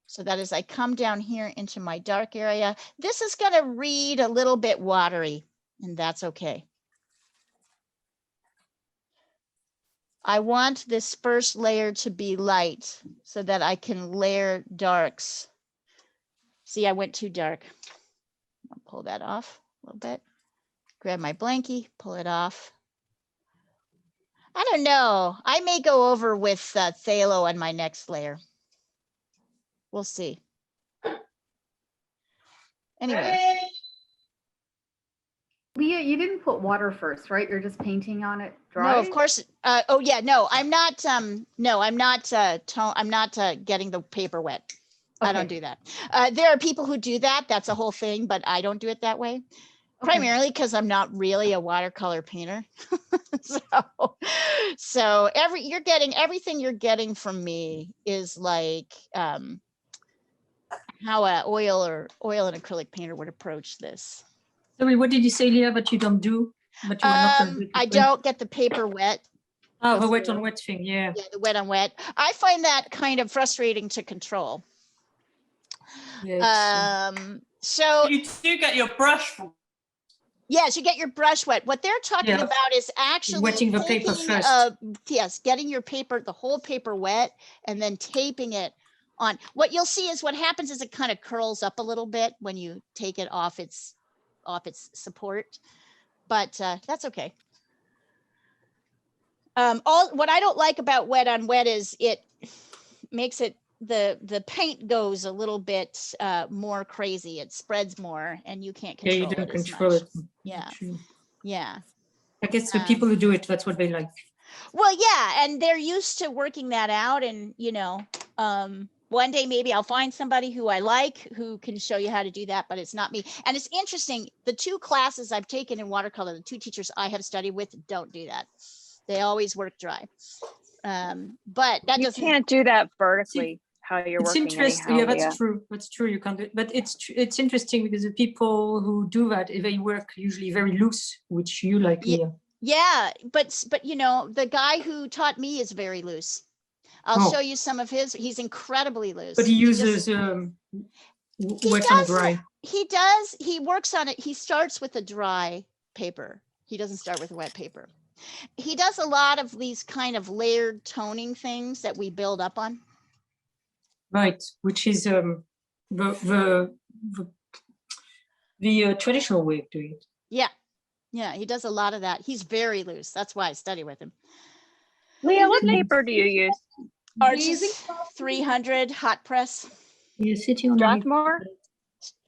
[SPEAKER 1] So that as I come down here into my dark area, this is going to read a little bit watery, and that's okay. I want this first layer to be light so that I can layer darks. See, I went too dark. I'll pull that off a little bit. Grab my blankie, pull it off. I don't know. I may go over with phthalo on my next layer. We'll see. Anyway.
[SPEAKER 8] Leah, you didn't put water first, right? You're just painting on it dry?
[SPEAKER 1] No, of course. Oh yeah, no, I'm not. No, I'm not. I'm not getting the paper wet. Okay. I don't do that. There are people who do that. That's a whole thing, but I don't do it that way. primarily because I'm not really a watercolor painter. so you're getting everything you're getting from me is like how a oil and acrylic painter would approach this.
[SPEAKER 4] Sorry, what did you say, Leah, that you don't do? But you are not gonna do it
[SPEAKER 1] I
[SPEAKER 4] this way?
[SPEAKER 1] don't get the paper wet.
[SPEAKER 4] Oh, the wet
[SPEAKER 1] before.
[SPEAKER 4] on wet thing, yeah.
[SPEAKER 1] Yeah, the wet on wet. I find that kind of frustrating to control.
[SPEAKER 4] Yeah,
[SPEAKER 1] So
[SPEAKER 9] You do get your brush.
[SPEAKER 1] yes, you get your brush wet. What they're talking
[SPEAKER 4] Yeah.
[SPEAKER 1] about is actually
[SPEAKER 4] Wetting the paper
[SPEAKER 1] taking,
[SPEAKER 4] first.
[SPEAKER 1] yes, getting your paper, the whole paper wet, and then taping it on. What you'll see is what happens is it kind of curls up a little bit when you take it off its support, but that's okay. What I don't like about wet on wet is it makes it the paint goes a little bit more crazy. It spreads more, and you can't
[SPEAKER 4] Yeah,
[SPEAKER 1] control
[SPEAKER 4] you don't
[SPEAKER 1] it as
[SPEAKER 4] control
[SPEAKER 1] much.
[SPEAKER 4] it.
[SPEAKER 1] Yeah,
[SPEAKER 4] True.
[SPEAKER 1] yeah.
[SPEAKER 4] I guess the people who do it, that's what they like.
[SPEAKER 1] Well, yeah, and they're used to working that out, and one day maybe I'll find somebody who I like who can show you how to do that, but it's not me. And it's interesting, the 2 classes I've taken in watercolor, the 2 teachers I have studied with don't do that. They always work dry. But that
[SPEAKER 3] You
[SPEAKER 1] doesn't.
[SPEAKER 3] can't do that vertically. How you're
[SPEAKER 4] It's
[SPEAKER 3] working
[SPEAKER 4] interesting.
[SPEAKER 3] anyhow,
[SPEAKER 4] Yeah,
[SPEAKER 3] Leah.
[SPEAKER 4] that's true. That's true. You can't do it. But it's interesting because the people who do that, they work usually very loose, which you like, Leah.
[SPEAKER 1] Yeah, but the guy who taught me is very loose. I'll show you some of his. He's incredibly loose.
[SPEAKER 4] But he
[SPEAKER 1] just-
[SPEAKER 4] uses wet and dry.
[SPEAKER 1] He works on it. He starts with a dry paper. He doesn't start with a wet paper. He does a lot of these kind of layered toning things that we build up on.
[SPEAKER 4] Right, which is the traditional way of doing it.
[SPEAKER 1] Yeah, he does a lot of that. He's very loose. That's why I study with him.
[SPEAKER 3] Leah, what paper do you use?
[SPEAKER 1] Arches 300 hot press.
[SPEAKER 4] You're sitting on
[SPEAKER 3] Strathmore?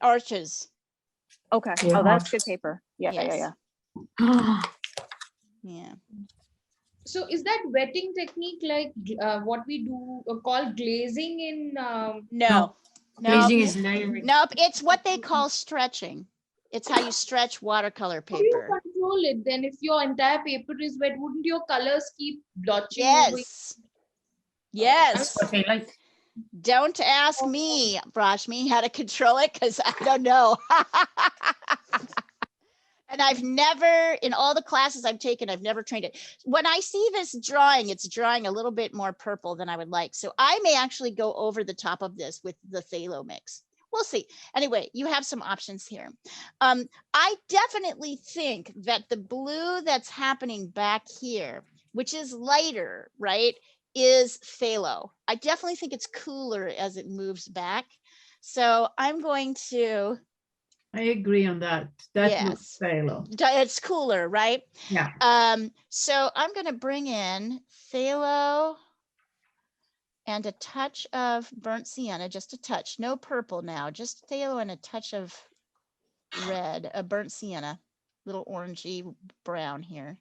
[SPEAKER 1] Arches.
[SPEAKER 3] Okay.
[SPEAKER 4] Yeah,
[SPEAKER 3] Oh, that's
[SPEAKER 4] hot.
[SPEAKER 3] good paper. Yeah,
[SPEAKER 1] Yes.
[SPEAKER 3] yeah.
[SPEAKER 1] Yeah.
[SPEAKER 7] So is that wetting technique like what we do call glazing in?
[SPEAKER 1] No.
[SPEAKER 4] Glazing is layering.
[SPEAKER 1] Nope. It's what they call stretching. It's how you stretch watercolor
[SPEAKER 7] How do you
[SPEAKER 1] paper.
[SPEAKER 7] control it then? If your entire paper is wet, wouldn't your colors keep blotching over?
[SPEAKER 1] Yes.
[SPEAKER 4] That's what they like.
[SPEAKER 1] Don't ask me, Brashmi, how to control it because I don't know. And I've never, in all the classes I've taken, I've never trained it. When I see this drawing, it's drawing a little bit more purple than I would like. So I may actually go over the top of this with the phthalo mix. We'll see. Anyway, you have some options here. I definitely think that the blue that's happening back here, which is lighter, right, is phthalo. I definitely think it's cooler as it moves back. So I'm going to.
[SPEAKER 5] I agree on that. That looks phthalo.
[SPEAKER 1] It's cooler, right?
[SPEAKER 5] Yeah.
[SPEAKER 1] So I'm going to bring in phthalo and a touch of burnt sienna, just a touch, no purple now, just phthalo and a touch of red, a burnt sienna, little orangey brown here.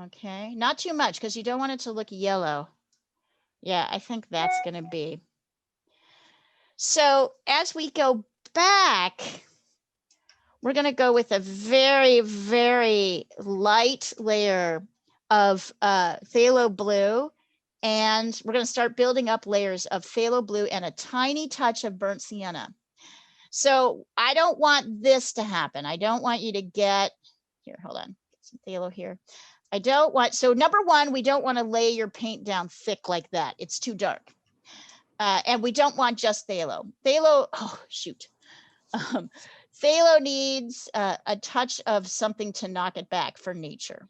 [SPEAKER 1] Okay, not too much because you don't want it to look yellow. Yeah, I think that's going to be. So as we go back, we're going to go with a very, very light layer of phthalo blue. And we're going to start building up layers of phthalo blue and a tiny touch of burnt sienna. So I don't want this to happen. I don't want you to get, here, hold on, get some phthalo here. I don't want, so number one, we don't want to lay your paint down thick like that. It's too dark. And we don't want just phthalo. Phthalo, oh, shoot. Phthalo needs a touch of something to knock it back for nature.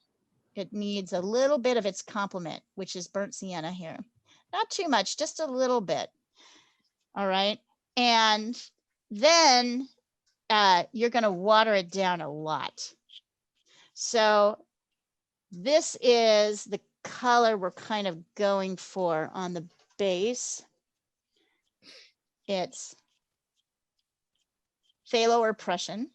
[SPEAKER 1] It needs a little bit of its complement, which is burnt sienna here. Not too much, just a little bit. All right. And then you're going to water it down a lot. So this is the color we're kind of going for on the base. It's phthalo or Prussian,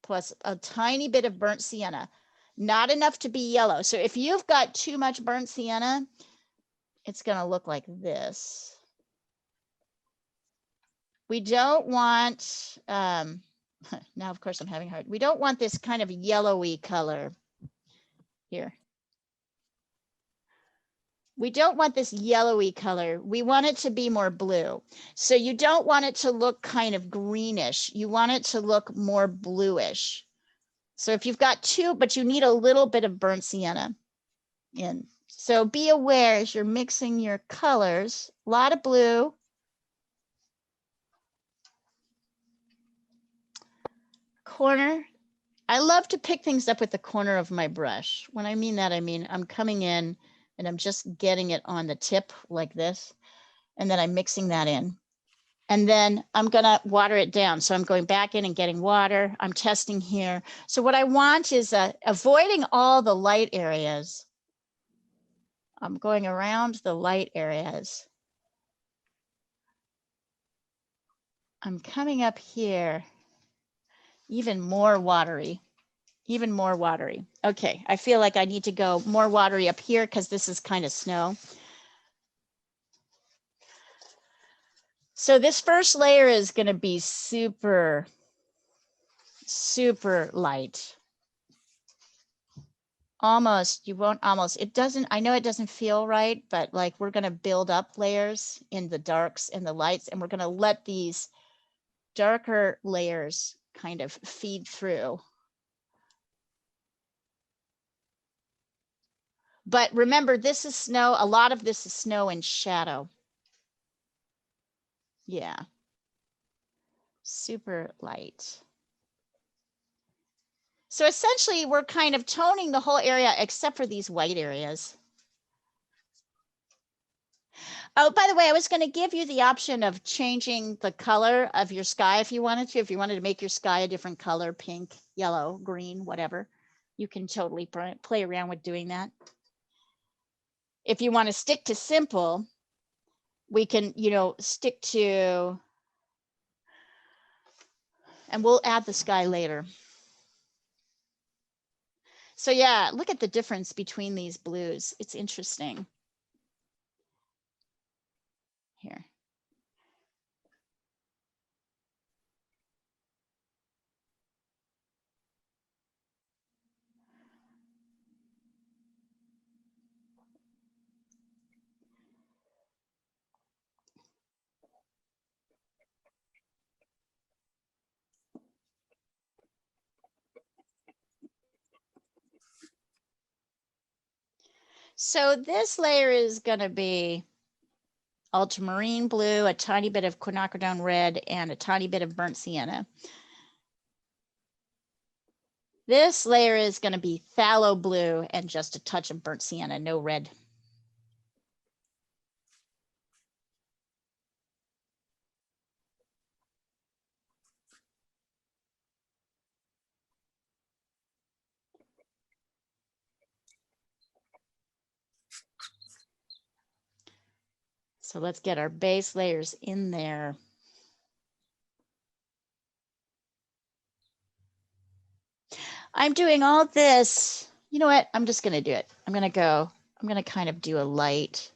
[SPEAKER 1] plus a tiny bit of burnt sienna, not enough to be yellow. So if you've got too much burnt sienna, it's going to look like this. We don't want Now, of course, I'm having hard. We don't want this kind of yellowy color here. We don't want this yellowy color. We want it to be more blue. So you don't want it to look kind of greenish. You want it to look more bluish. So if you've got two, but you need a little bit of burnt sienna in. So be aware as you're mixing your colors, a lot of blue. Corner. I love to pick things up with the corner of my brush. When I mean that, I mean, I'm coming in and I'm just getting it on the tip like this. And then I'm mixing that in. And then I'm gonna water it down. So I'm going back in and getting water. I'm testing here. So what I want is avoiding all the light areas. I'm going around the light areas. I'm coming up here, even more watery. Even more watery. Okay, I feel like I need to go more watery up here because this is kind of snow. So this first layer is going to be super, super light. Almost, you won't almost, it doesn't, I know it doesn't feel right, but like we're going to build up layers in the darks and the lights, and we're going to let these darker layers kind of feed through. But remember, this is snow. A lot of this is snow and shadow. Yeah. Super light. So essentially, we're kind of toning the whole area except for these white areas. Oh, by the way, I was going to give you the option of changing the color of your sky if you wanted to. If you wanted to make your sky a different color, pink, yellow, green, whatever, you can totally play around with doing that. If you want to stick to simple, we can, you know, stick to, and we'll add the sky later. So yeah, look at the difference between these blues. It's interesting. Here. So this layer is going to be ultramarine blue, a tiny bit of quinacridone red, and a tiny bit of burnt sienna. This layer is going to be phthalo blue and just a touch of burnt sienna, no red. So let's get our base layers in there. I'm doing all this. You know what? I'm just going to do it. I'm going to kind of do a light.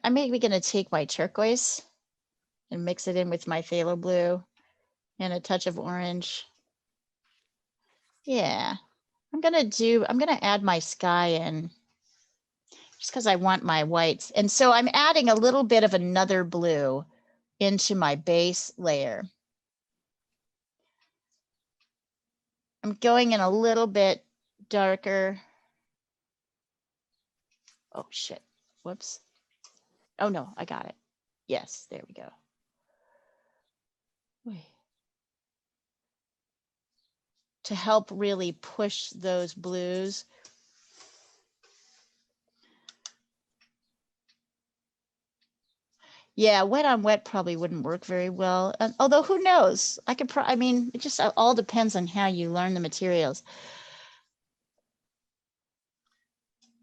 [SPEAKER 1] I'm maybe going to take my turquoise and mix it in with my phthalo blue and a touch of orange. Yeah, I'm going to add my sky in just because I want my whites. And so I'm adding a little bit of another blue into my base layer. I'm going in a little bit darker. Oh, shit. Whoops. Oh, no, I got it. Yes, there we go. Wait. To help really push those blues. Yeah, wet on wet probably wouldn't work very well. Although who knows? I mean, it just all depends on how you learn the materials.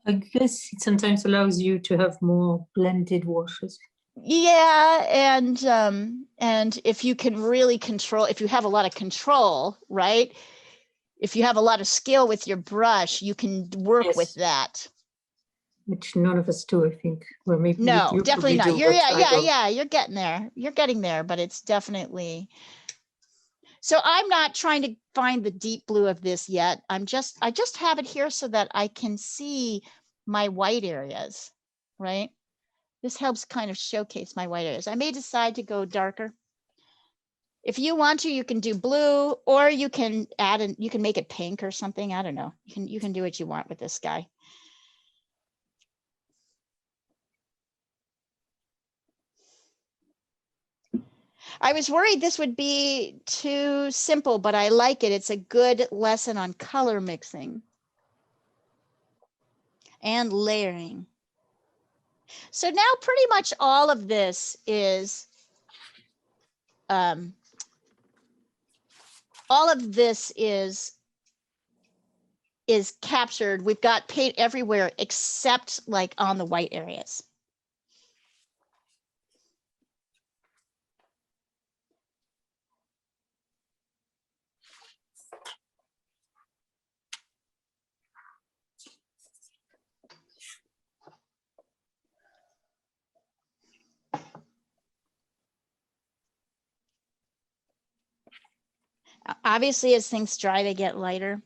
[SPEAKER 4] I guess it sometimes allows you to have more blended washes.
[SPEAKER 1] Yeah, and if you can really control, if you have a lot of control, right? If you have a lot of skill with your brush, you can work
[SPEAKER 4] Yes.
[SPEAKER 1] with that.
[SPEAKER 4] Which none of us do, I think. Well, maybe
[SPEAKER 1] No,
[SPEAKER 4] you
[SPEAKER 1] definitely
[SPEAKER 4] probably
[SPEAKER 1] not.
[SPEAKER 4] do,
[SPEAKER 1] You're
[SPEAKER 4] but I don't.
[SPEAKER 1] yeah, you're getting there. You're getting there, but it's definitely So I'm not trying to find the deep blue of this yet. I just have it here so that I can see my white areas, right? This helps kind of showcase my white areas. I may decide to go darker. If you want to, you can do blue, or you can add you can make it pink or something. I don't know. You can do what you want with this guy. I was worried this would be too simple, but I like it. It's a good lesson on color mixing and layering. So now pretty much all of this is captured. We've got paint everywhere except like on the white areas. Obviously, as things dry, they get lighter.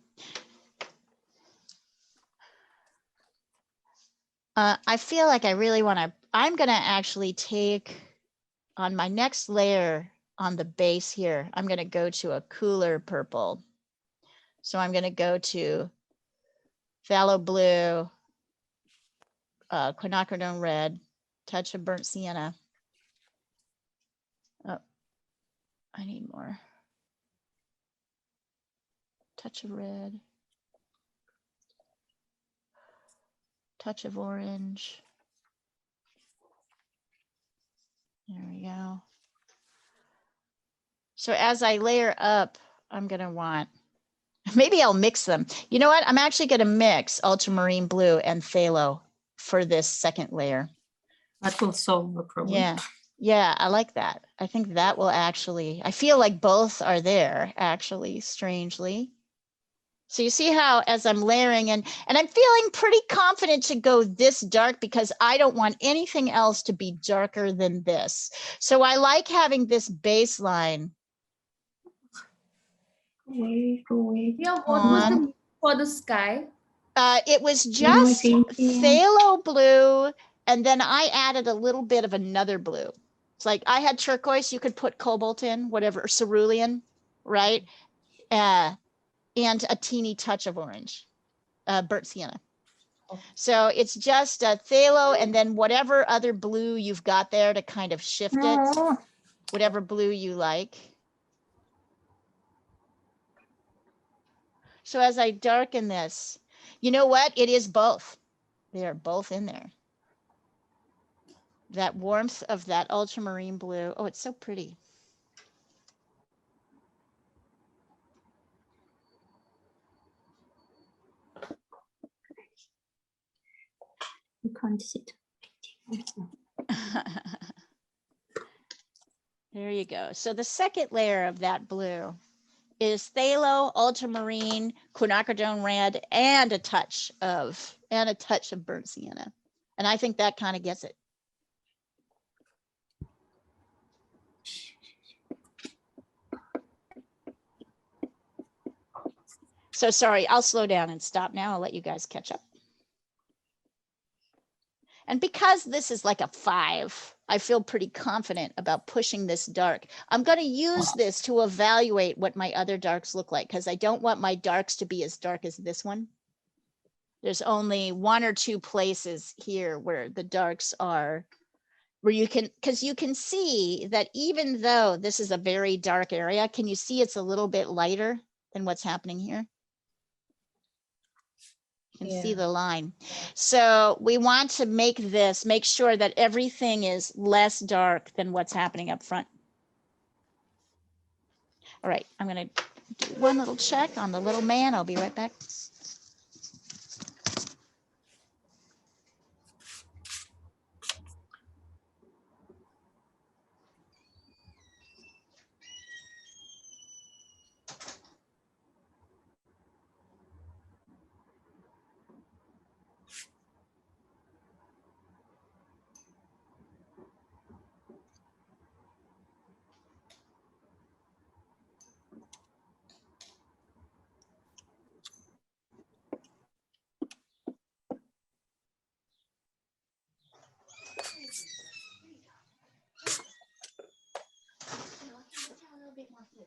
[SPEAKER 1] I feel like I really want to, I'm going to actually take on my next layer on the base here, I'm going to go to a cooler purple. So I'm going to go to phthalo blue, quinacridone red, touch of burnt sienna. Oh, I need more. Touch of red. Touch of orange. There we go. So as I layer up, I'm going to want, maybe I'll mix them. You know what? I'm actually going to mix ultramarine blue and phthalo for this second layer.
[SPEAKER 4] That will solve the problem.
[SPEAKER 1] Yeah. Yeah, I like that. I think that will actually, I feel like both are there actually, strangely. So you see how as I'm layering and I'm feeling pretty confident to go this dark because I don't want anything else to be darker than this. So I like having this baseline.
[SPEAKER 4] Go away.
[SPEAKER 7] Yeah, what was the for the sky?
[SPEAKER 1] It was just phthalo blue, and then I added a little bit of another blue. It's like I had turquoise, you could put cobalt in, whatever, cerulean, right? And a teeny touch of orange, burnt sienna. So it's just a phthalo and then whatever other blue you've got there to kind of shift it, whatever blue you like. So as I darken this, you know what? It is both. They are both in there. That warmth of that ultramarine blue. Oh, it's so pretty.
[SPEAKER 4] You can't sit.
[SPEAKER 1] There you go. So the second layer of that blue is phthalo, ultramarine, quinacridone red, and a touch of burnt sienna. And I think that kind of gets it. So sorry, I'll slow down and stop now. I'll let you guys catch up. And because this is like a 5, I feel pretty confident about pushing this dark. I'm going to use this to evaluate what my other darks look like because I don't want my darks to be as dark as this one. There's only 1 or 2 places here where the darks are, where you can, because you can see that even though this is a very dark area, can you see it's a little bit lighter than what's happening here? You can see the line. So we want to make sure that everything is less dark than what's happening up front. All right, I'm going to do one little check on the little man. I'll be right back. bit more blue.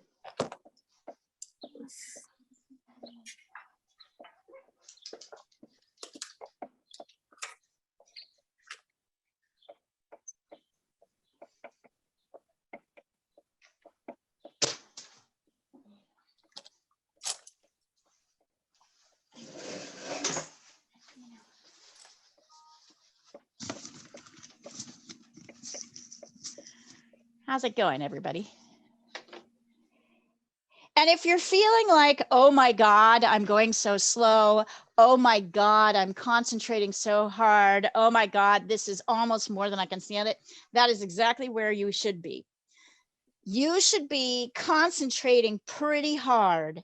[SPEAKER 1] How's it going, everybody? And if you're feeling like, oh my God, I'm going so slow. Oh my God, I'm concentrating so hard. Oh my God, this is almost more than I can stand it. That is exactly where you should be. You should be concentrating pretty hard.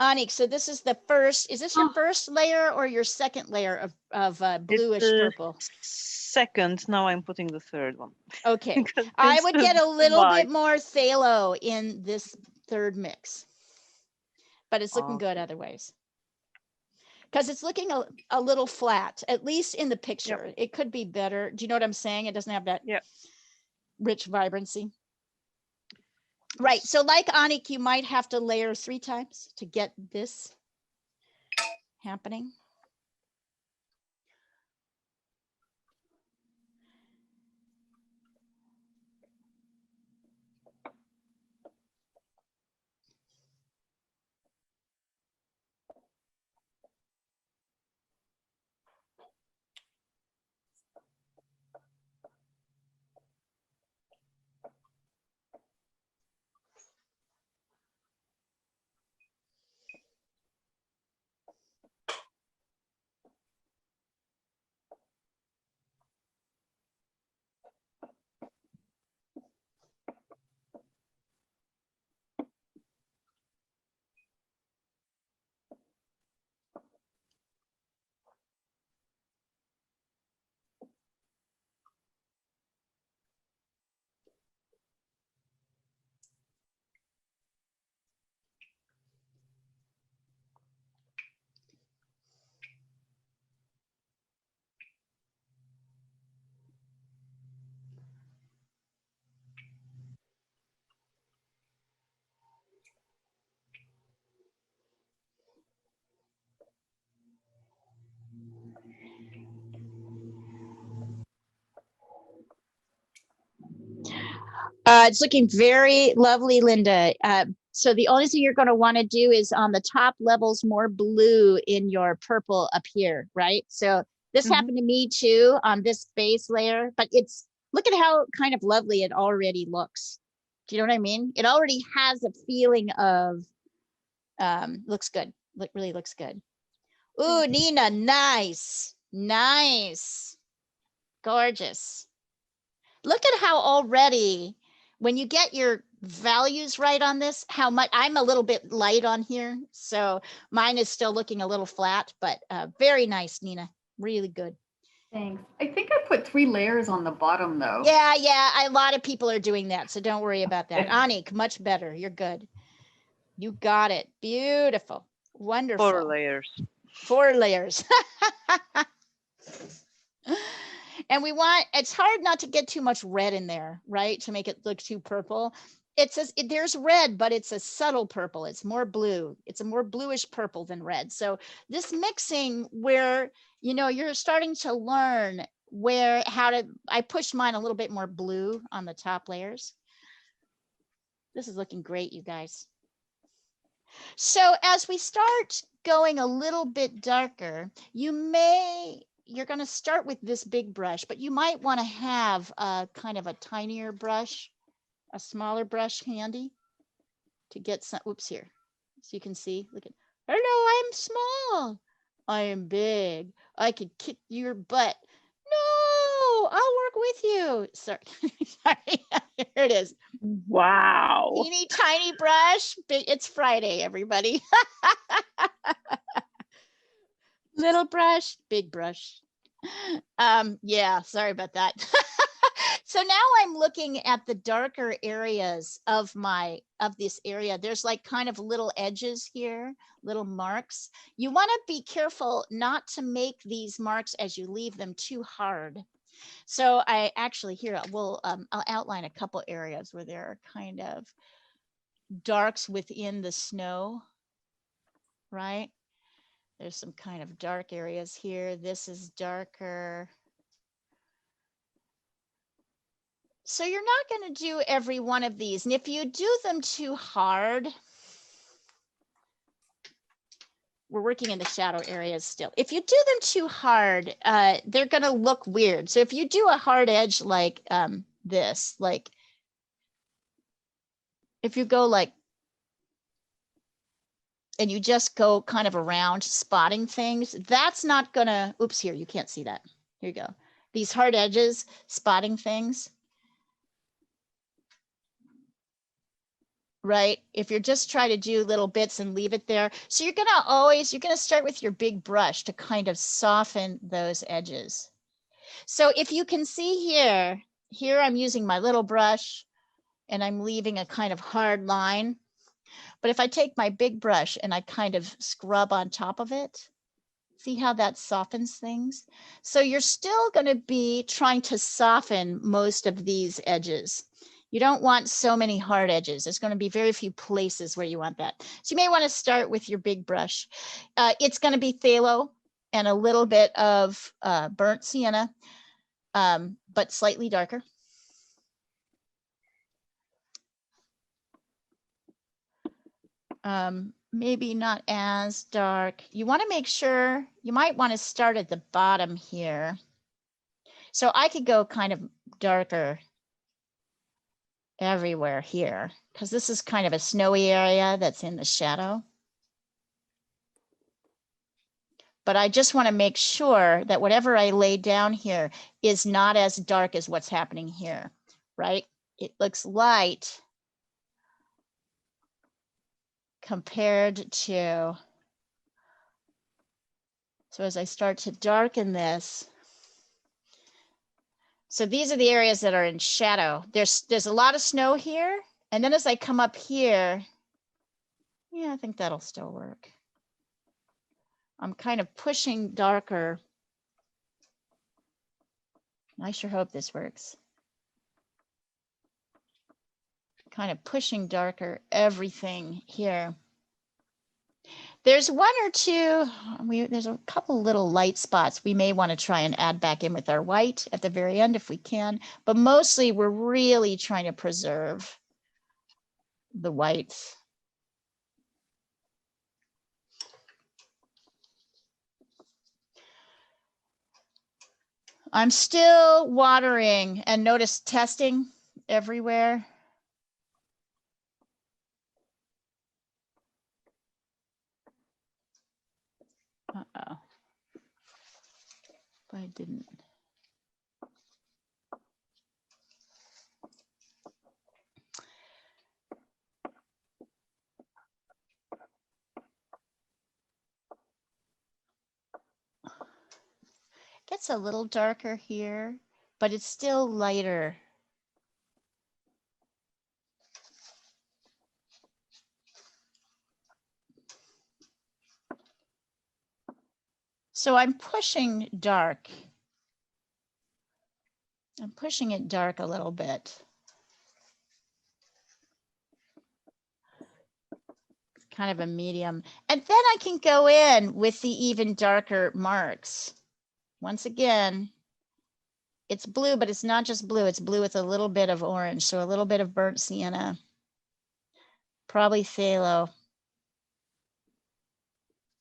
[SPEAKER 1] Anik, so this is the first, is this your first layer or your second layer of bluish purple?
[SPEAKER 9] Second, now I'm putting the third one.
[SPEAKER 1] Okay, I would get a little bit more phthalo in this third mix, but it's looking good otherwise. Because it's looking a little flat, at least in the picture. Yep. It could be better. Do you know what I'm saying? It doesn't have that rich vibrancy. Right, so like Anik, you might have to layer 3 times to get this happening. It's looking very lovely, Linda. So the only thing you're going to want to do is on the top levels, more blue in your purple up here, right? So this happened to me too on this base layer, but it's, look at how kind of lovely it already looks. Do you know what I mean? It already has a feeling of, looks good. Really looks good. Ooh, Nina, nice. Nice. Gorgeous. Look at how already, when you get your values right on this, how much, I'm a little bit light on here, so mine is still looking a little flat, but very nice, Nina. Really good.
[SPEAKER 8] Thanks. I think I put 3 layers on the bottom though.
[SPEAKER 1] Yeah, a lot of people are doing that, so don't worry about that. Anik, much better. You're good. You got it. Beautiful. Wonderful.
[SPEAKER 9] 4 layers.
[SPEAKER 1] 4 layers. And we want, it's hard not to get too much red in there, right? To make it look too purple. It says there's red, but it's a subtle purple. It's more blue. It's a more bluish purple than red. So this mixing where, you know, you're starting to learn where, how to, I pushed mine a little bit more blue on the top layers. This is looking great, you guys. So as we start going a little bit darker, you're going to start with this big brush, but you might want to have a kind of a tinier brush, a smaller brush handy to get some, oops, here. So you can see, look at, hello, I'm small. I am big. I could kick your butt. No, I'll work with you. Sorry, sorry, here it is.
[SPEAKER 3] Wow.
[SPEAKER 1] Teeny tiny brush. Big, it's Friday, everybody. Little brush, big brush. Yeah, sorry about that. So now I'm looking at the darker areas of this area. There's like kind of little edges here, little marks. You want to be careful not to make these marks as you leave them too hard. So I actually here I'll outline a couple areas where there are kind of darks within the snow, right? There's some kind of dark areas here. This is darker. So you're not going to do every one of these. And if you do them too hard, we're working in the shadow areas still. If you do them too hard, they're going to look weird. So if you do a hard edge like this, like if you go like, and you just go kind of around spotting things, that's not going to, oops, here, you can't see that. Here you go. These hard edges, spotting things. Right? If you're just trying to do little bits and leave it there. So you're gonna start with your big brush to kind of soften those edges. So if you can see here I'm using my little brush and I'm leaving a kind of hard line. But if I take my big brush and I kind of scrub on top of it, see how that softens things? So you're still gonna be trying to soften most of these edges. You don't want so many hard edges. There's going to be very few places where you want that. So you may want to start with your big brush. It's going to be phthalo and a little bit of burnt sienna, but slightly darker. Maybe not as dark. You want to make sure, you might want to start at the bottom here. So I could go kind of darker everywhere here, because this is kind of a snowy area that's in the shadow. But I just want to make sure that whatever I lay down here is not as dark as what's happening here, right? It looks light compared to, so as I start to darken this, so these are the areas that are in shadow. There's a lot of snow here. And then as I come up here, yeah, I think that'll still work. I'm kind of pushing darker. I sure hope this works. Kind of pushing darker everything here. There's one or two, there's a couple little light spots we may want to try and add back in with our white at the very end if we can, but mostly we're really trying to preserve the whites. I'm still watering, and notice testing everywhere. Uh-oh. I didn't. Gets a little darker here, but it's still lighter. So I'm pushing dark. I'm pushing it dark a little bit. Kind of a medium. And then I can go in with the even darker marks. Once again, it's blue, but it's not just blue. It's blue with a little bit of orange. So a little bit of burnt sienna, probably phthalo.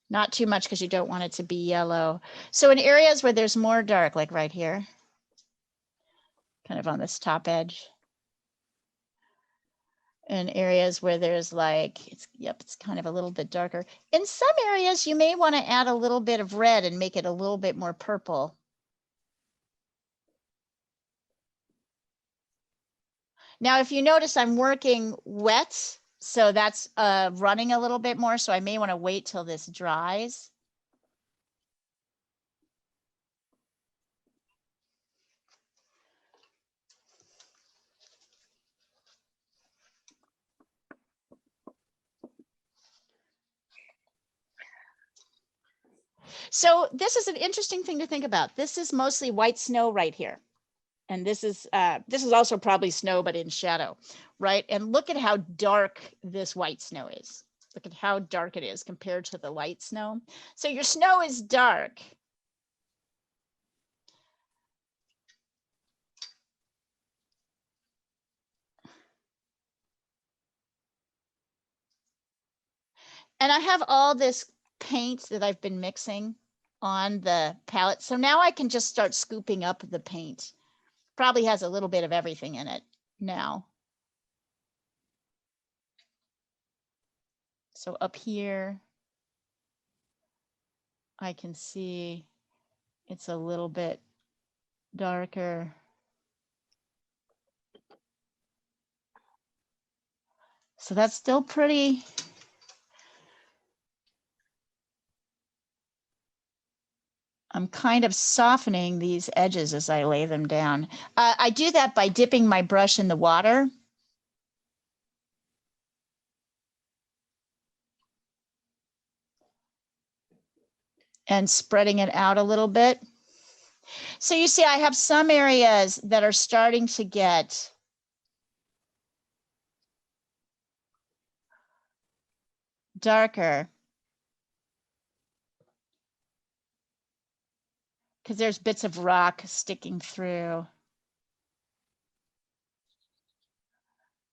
[SPEAKER 1] Not too much because you don't want it to be yellow. So in areas where there's more dark, like right here, kind of on this top edge. In areas where there's like, it's kind of a little bit darker. In some areas, you may want to add a little bit of red and make it a little bit more purple. Now, if you notice, I'm working wet, so that's running a little bit more, so I may want to wait till this dries. So this is an interesting thing to think about. This is mostly white snow right here. And this is also probably snow, but in shadow, right? And look at how dark this white snow is. Look at how dark it is compared to the light snow. So your snow is dark. And I have all this paint that I've been mixing on the palette. So now I can just start scooping up the paint. Probably has a little bit of everything in it now. So up here, I can see it's a little bit darker. So that's still pretty. I'm kind of softening these edges as I lay them down. I do that by dipping my brush in the water. And spreading it out a little bit. So you see, I have some areas that are starting to get darker because there's bits of rock sticking through.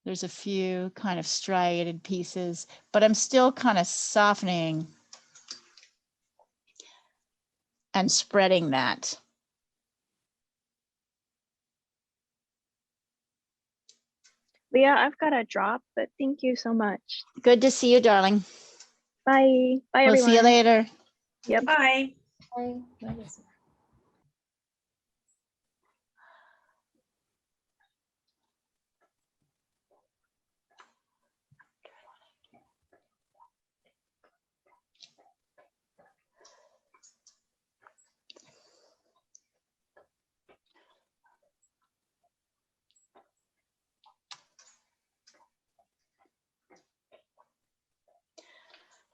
[SPEAKER 1] There's a few kind of striated pieces, but I'm still kind of softening and spreading that.
[SPEAKER 3] Leah, I've got to drop, but thank you so much.
[SPEAKER 1] Good to see you, darling.
[SPEAKER 3] Bye. Bye,
[SPEAKER 1] We'll
[SPEAKER 3] everyone.
[SPEAKER 1] see you later.
[SPEAKER 3] Yep.
[SPEAKER 9] Bye.
[SPEAKER 7] Bye. Bye, Lisa.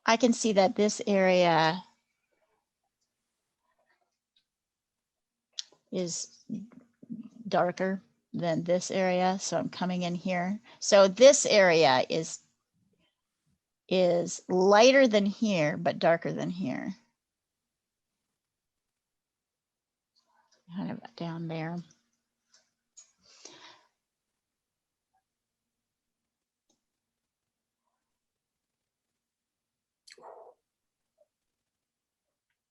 [SPEAKER 1] I can see that this area is darker than this area. So I'm coming in here. So this area is lighter than here, but darker than here. Kind of down there.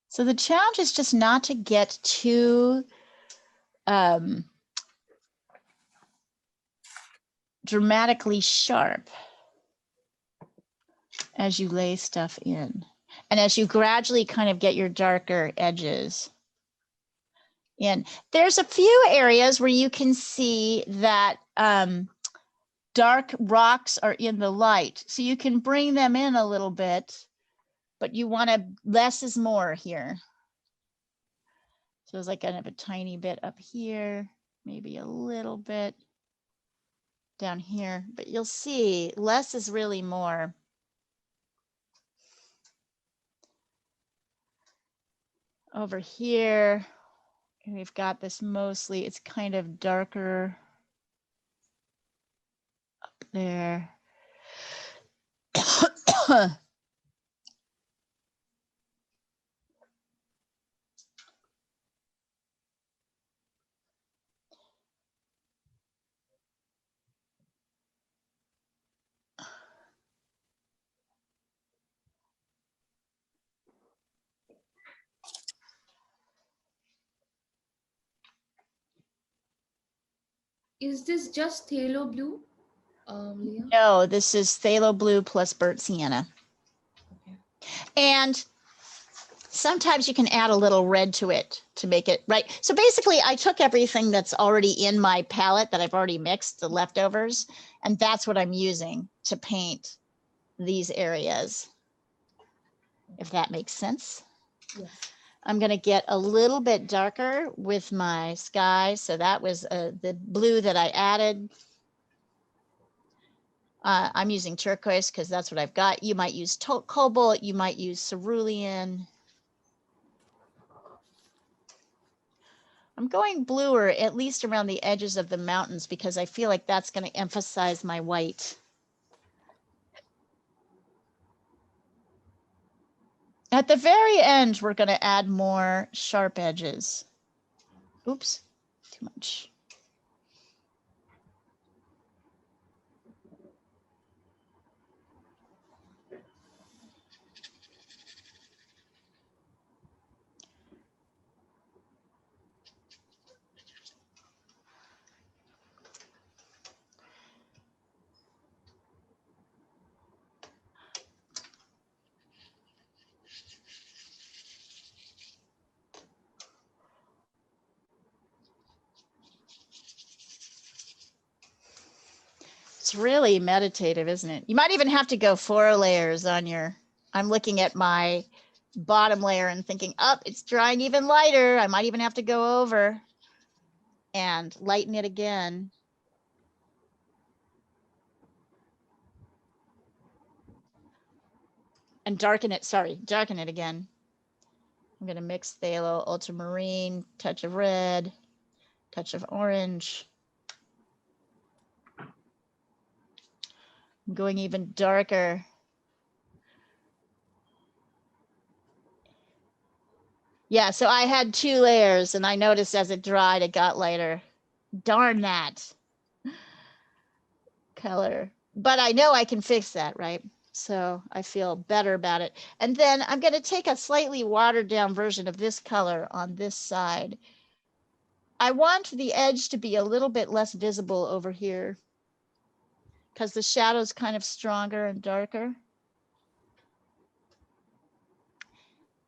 [SPEAKER 1] So the challenge is just not to get too dramatically sharp as you lay stuff in. And as you gradually kind of get your darker edges in. There's a few areas where you can see that dark rocks are in the light. So you can bring them in a little bit, but you want to, less is more here. So it's like kind of a tiny bit up here, maybe a little bit down here, but you'll see less is really more. Over here, we've got this mostly, it's kind of darker up there.
[SPEAKER 7] Is this just phthalo blue, Leah?
[SPEAKER 1] No, this is phthalo blue plus burnt sienna.
[SPEAKER 7] Okay.
[SPEAKER 1] And sometimes you can add a little red to it to make it right. So basically I took everything that's already in my palette that I've already mixed, the leftovers, and that's what I'm using to paint these areas, if that makes sense.
[SPEAKER 7] Yes.
[SPEAKER 1] I'm going to get a little bit darker with my sky. So that was the blue that I added. I'm using turquoise because that's what I've got. You might use cobalt, you might use cerulean. I'm going bluer, at least around the edges of the mountains, because I feel like that's going to emphasize my white. At the very end, we're going to add more sharp edges. Oops, too much. It's really meditative, isn't it? You might even have to go 4 layers on your, I'm looking at my bottom layer and thinking, oh, it's drying even lighter. I might even have to go over and lighten it again. And darken it, sorry, darken it again. I'm gonna mix phthalo, ultramarine, touch of red, touch of orange. I'm going even darker. Yeah, so I had 2 layers and I noticed as it dried, it got lighter. Darn that color. But I know I can fix that, right? So I feel better about it. And then I'm going to take a slightly watered down version of this color on this side. I want the edge to be a little bit less visible over here because the shadow's kind of stronger and darker.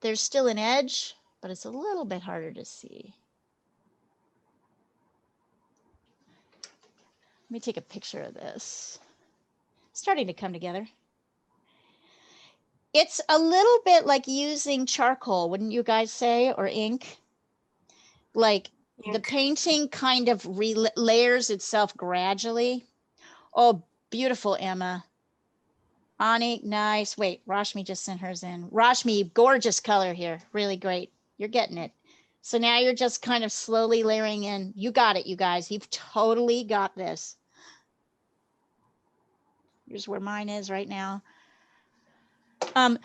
[SPEAKER 1] There's still an edge, but it's a little bit harder to see. Let me take a picture of this. Starting to come together. It's a little bit like using charcoal, wouldn't you guys say, or ink? Like the painting kind of layers itself gradually. Oh, beautiful, Emma. Ani, nice. Wait, Rashmi just sent hers in. Rashmi, gorgeous color here. Really great. You're getting it. So now you're just kind of slowly layering in. You got it, you guys. You've totally got this. Here's where mine is right now.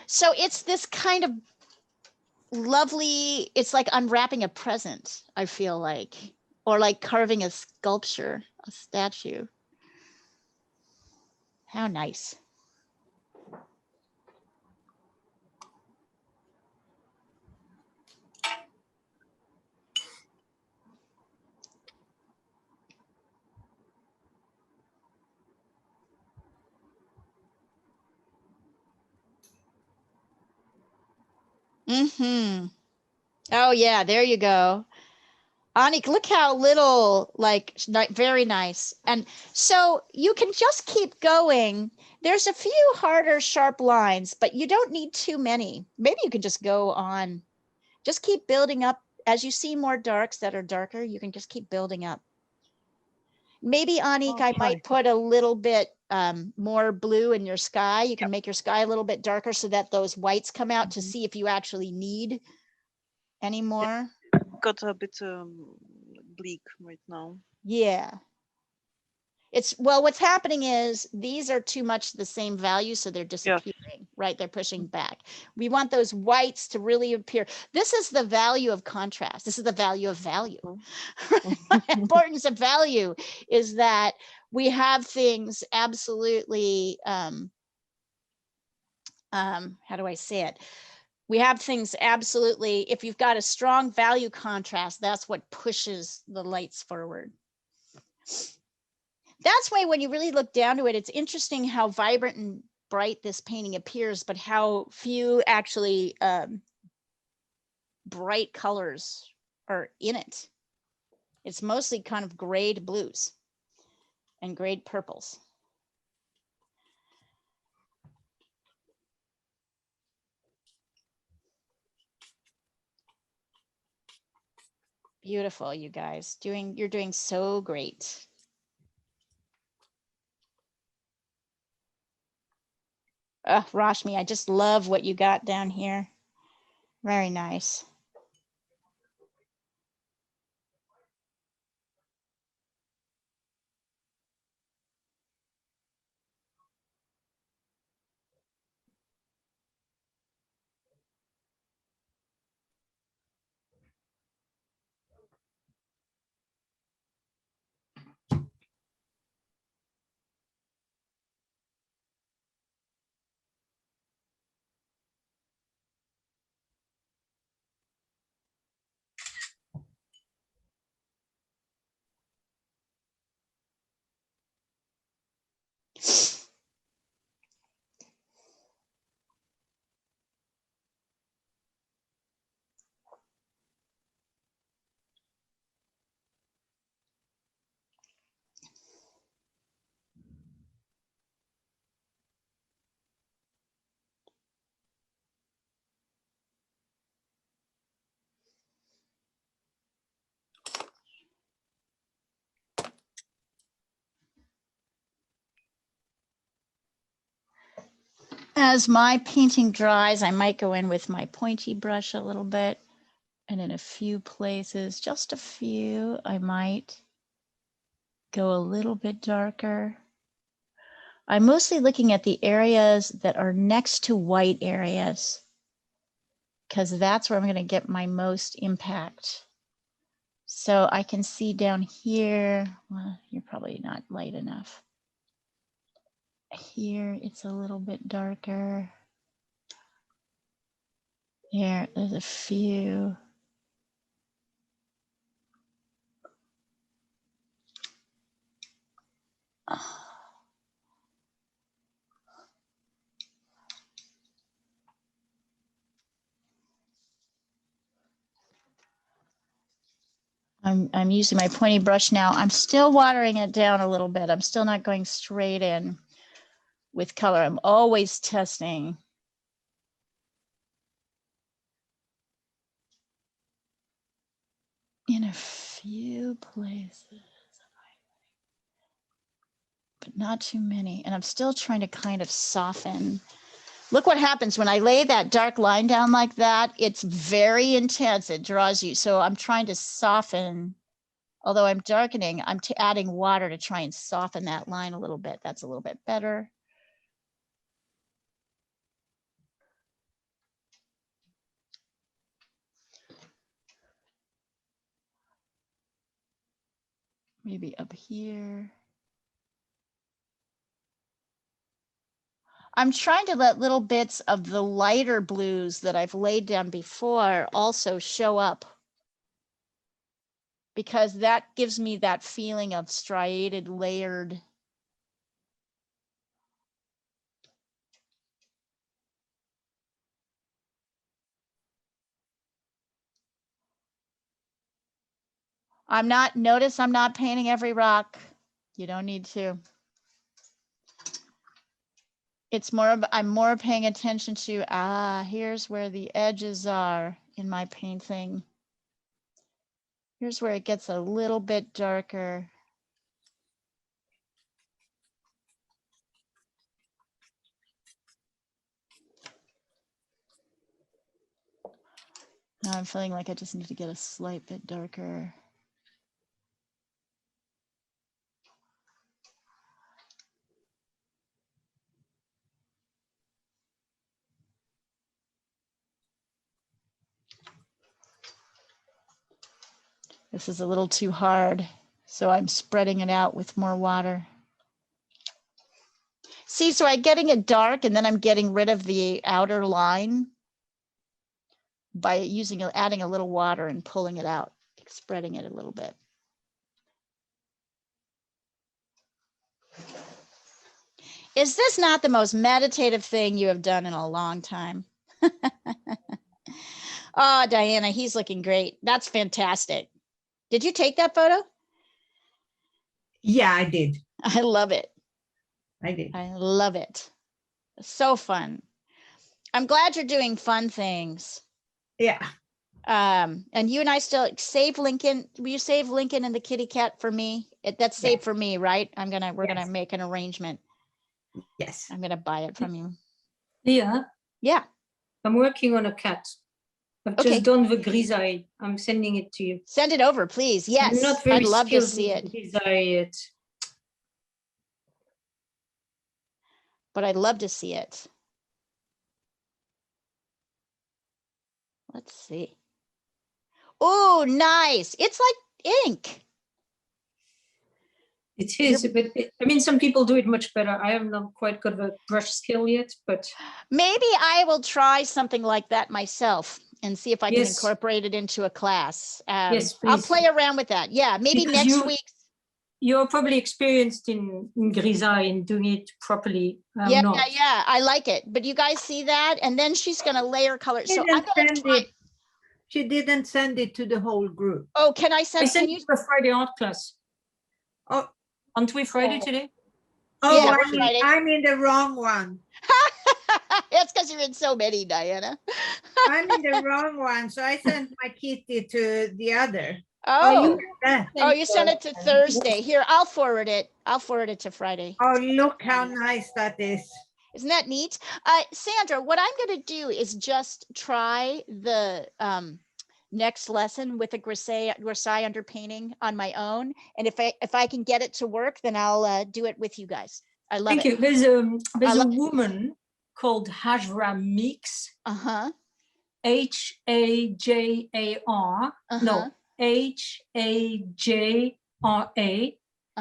[SPEAKER 1] So it's this kind of lovely, it's like unwrapping a present, I feel like, or like carving a sculpture, a statue. How nice. Mm-hmm. Oh yeah, there you go. Anik, look how little, like, very nice. And so you can just keep going. There's a few harder, sharp lines, but you don't need too many. Maybe you can just go on. Just keep building up. As you see more darks that are darker, you can just keep building up. Maybe, Anik, I might put a little bit more blue in your sky. You can make your sky a little bit darker so that those whites come out to see if you actually need any more.
[SPEAKER 9] Got a bit bleak right now.
[SPEAKER 1] Yeah. It's, well, what's happening is these are too much the same value, so they're disappearing, right? They're pushing back. We want those whites to really appear. This is the value of contrast. This is the value of value. The importance of value is that we have things absolutely, how do I say it? We have things absolutely, if you've got a strong value contrast, that's what pushes the lights forward. That's why when you really look down to it, it's interesting how vibrant and bright this painting appears, but how few actually bright colors are in it. It's mostly kind of grayed blues and grayed purples. Beautiful, you guys. You're doing so great. Rashmi, I just love what you got down here. Very nice. As my painting dries, I might go in with my pointy brush a little bit. And in a few places, just a few, I might go a little bit darker. I'm mostly looking at the areas that are next to white areas, because that's where I'm going to get my most impact. So I can see down here, well, you're probably not light enough. Here, it's a little bit darker. There's a few. I'm using my pointy brush now. I'm still watering it down a little bit. I'm still not going straight in with color. I'm always testing. In a few places, but not too many. And I'm still trying to kind of soften. Look what happens when I lay that dark line down like that. It's very intense. It draws you. So I'm trying to soften. Although I'm darkening, I'm adding water to try and soften that line a little bit. That's a little bit better. Maybe up here. I'm trying to let little bits of the lighter blues that I've laid down before also show up, because that gives me that feeling of striated, layered. Notice I'm not painting every rock. You don't need to. It's more of, I'm more paying attention to, here's where the edges are in my painting. Here's where it gets a little bit darker. Now I'm feeling like I just need to get a slight bit darker. This is a little too hard, so I'm spreading it out with more water. See, so I'm getting it dark and then I'm getting rid of the outer line by adding a little water and pulling it out, spreading it a little bit. Is this not the most meditative thing you have done in a long time? Oh, Diana, he's looking great. That's fantastic. Did you take that photo?
[SPEAKER 5] Yeah, I did.
[SPEAKER 1] I love it.
[SPEAKER 5] I did.
[SPEAKER 1] I love it. So fun. I'm glad you're doing fun things.
[SPEAKER 5] Yeah.
[SPEAKER 1] And you and I still save Lincoln. Will you save Lincoln and the kitty cat for me? That's saved for me, right? We're gonna make an arrangement.
[SPEAKER 5] Yes.
[SPEAKER 1] I'm gonna buy it from you.
[SPEAKER 4] Yeah,
[SPEAKER 1] Yeah.
[SPEAKER 4] I'm working on a cat. I've just done the grisaille. I'm sending it to you.
[SPEAKER 1] Send it over, please. Yes.
[SPEAKER 4] I'm not very
[SPEAKER 1] I'd love to
[SPEAKER 4] skilled
[SPEAKER 1] see
[SPEAKER 4] with
[SPEAKER 1] it.
[SPEAKER 4] grisaille yet.
[SPEAKER 1] But I'd love to see it. Let's see. Oh, nice. It's like ink.
[SPEAKER 4] It is, but I mean, some people do it much better. I have not quite got the brush skill yet, but
[SPEAKER 1] maybe I will try something like that myself and see if I can
[SPEAKER 4] Yes.
[SPEAKER 1] incorporate it into a class.
[SPEAKER 4] Yes,
[SPEAKER 1] I'll
[SPEAKER 4] please.
[SPEAKER 1] play around with that. Yeah, maybe
[SPEAKER 4] Because
[SPEAKER 1] next week.
[SPEAKER 4] You're probably experienced in grisaille and doing it properly. I'm
[SPEAKER 1] Yeah,
[SPEAKER 4] not.
[SPEAKER 1] yeah, yeah. I like it. But you guys see that? And then she's going to layer color. So I'm going to try.
[SPEAKER 5] She didn't send it to the whole group.
[SPEAKER 1] Oh, can I send?
[SPEAKER 4] I sent you a Friday art class.
[SPEAKER 5] Oh,
[SPEAKER 4] aren't we Friday today?
[SPEAKER 5] oh,
[SPEAKER 1] Yeah, we're Friday.
[SPEAKER 5] I'm in the wrong one.
[SPEAKER 1] That's because you're in so many, Diana.
[SPEAKER 5] I'm in the wrong one. So I sent my kitty to the other.
[SPEAKER 1] Oh,
[SPEAKER 5] you
[SPEAKER 1] you sent it to Thursday. Here, I'll forward it. I'll forward it to Friday.
[SPEAKER 5] Oh, look how nice that is.
[SPEAKER 1] Isn't that neat? Sandra, what I'm going to do is just try the next lesson with a grisaille underpainting on my own. And if I can get it to work, then I'll do it with you guys. I love
[SPEAKER 4] Thank
[SPEAKER 1] it.
[SPEAKER 4] you. There's a woman called Hajra Mix.
[SPEAKER 1] Uh-huh.
[SPEAKER 4] Hajar. No, Hajra.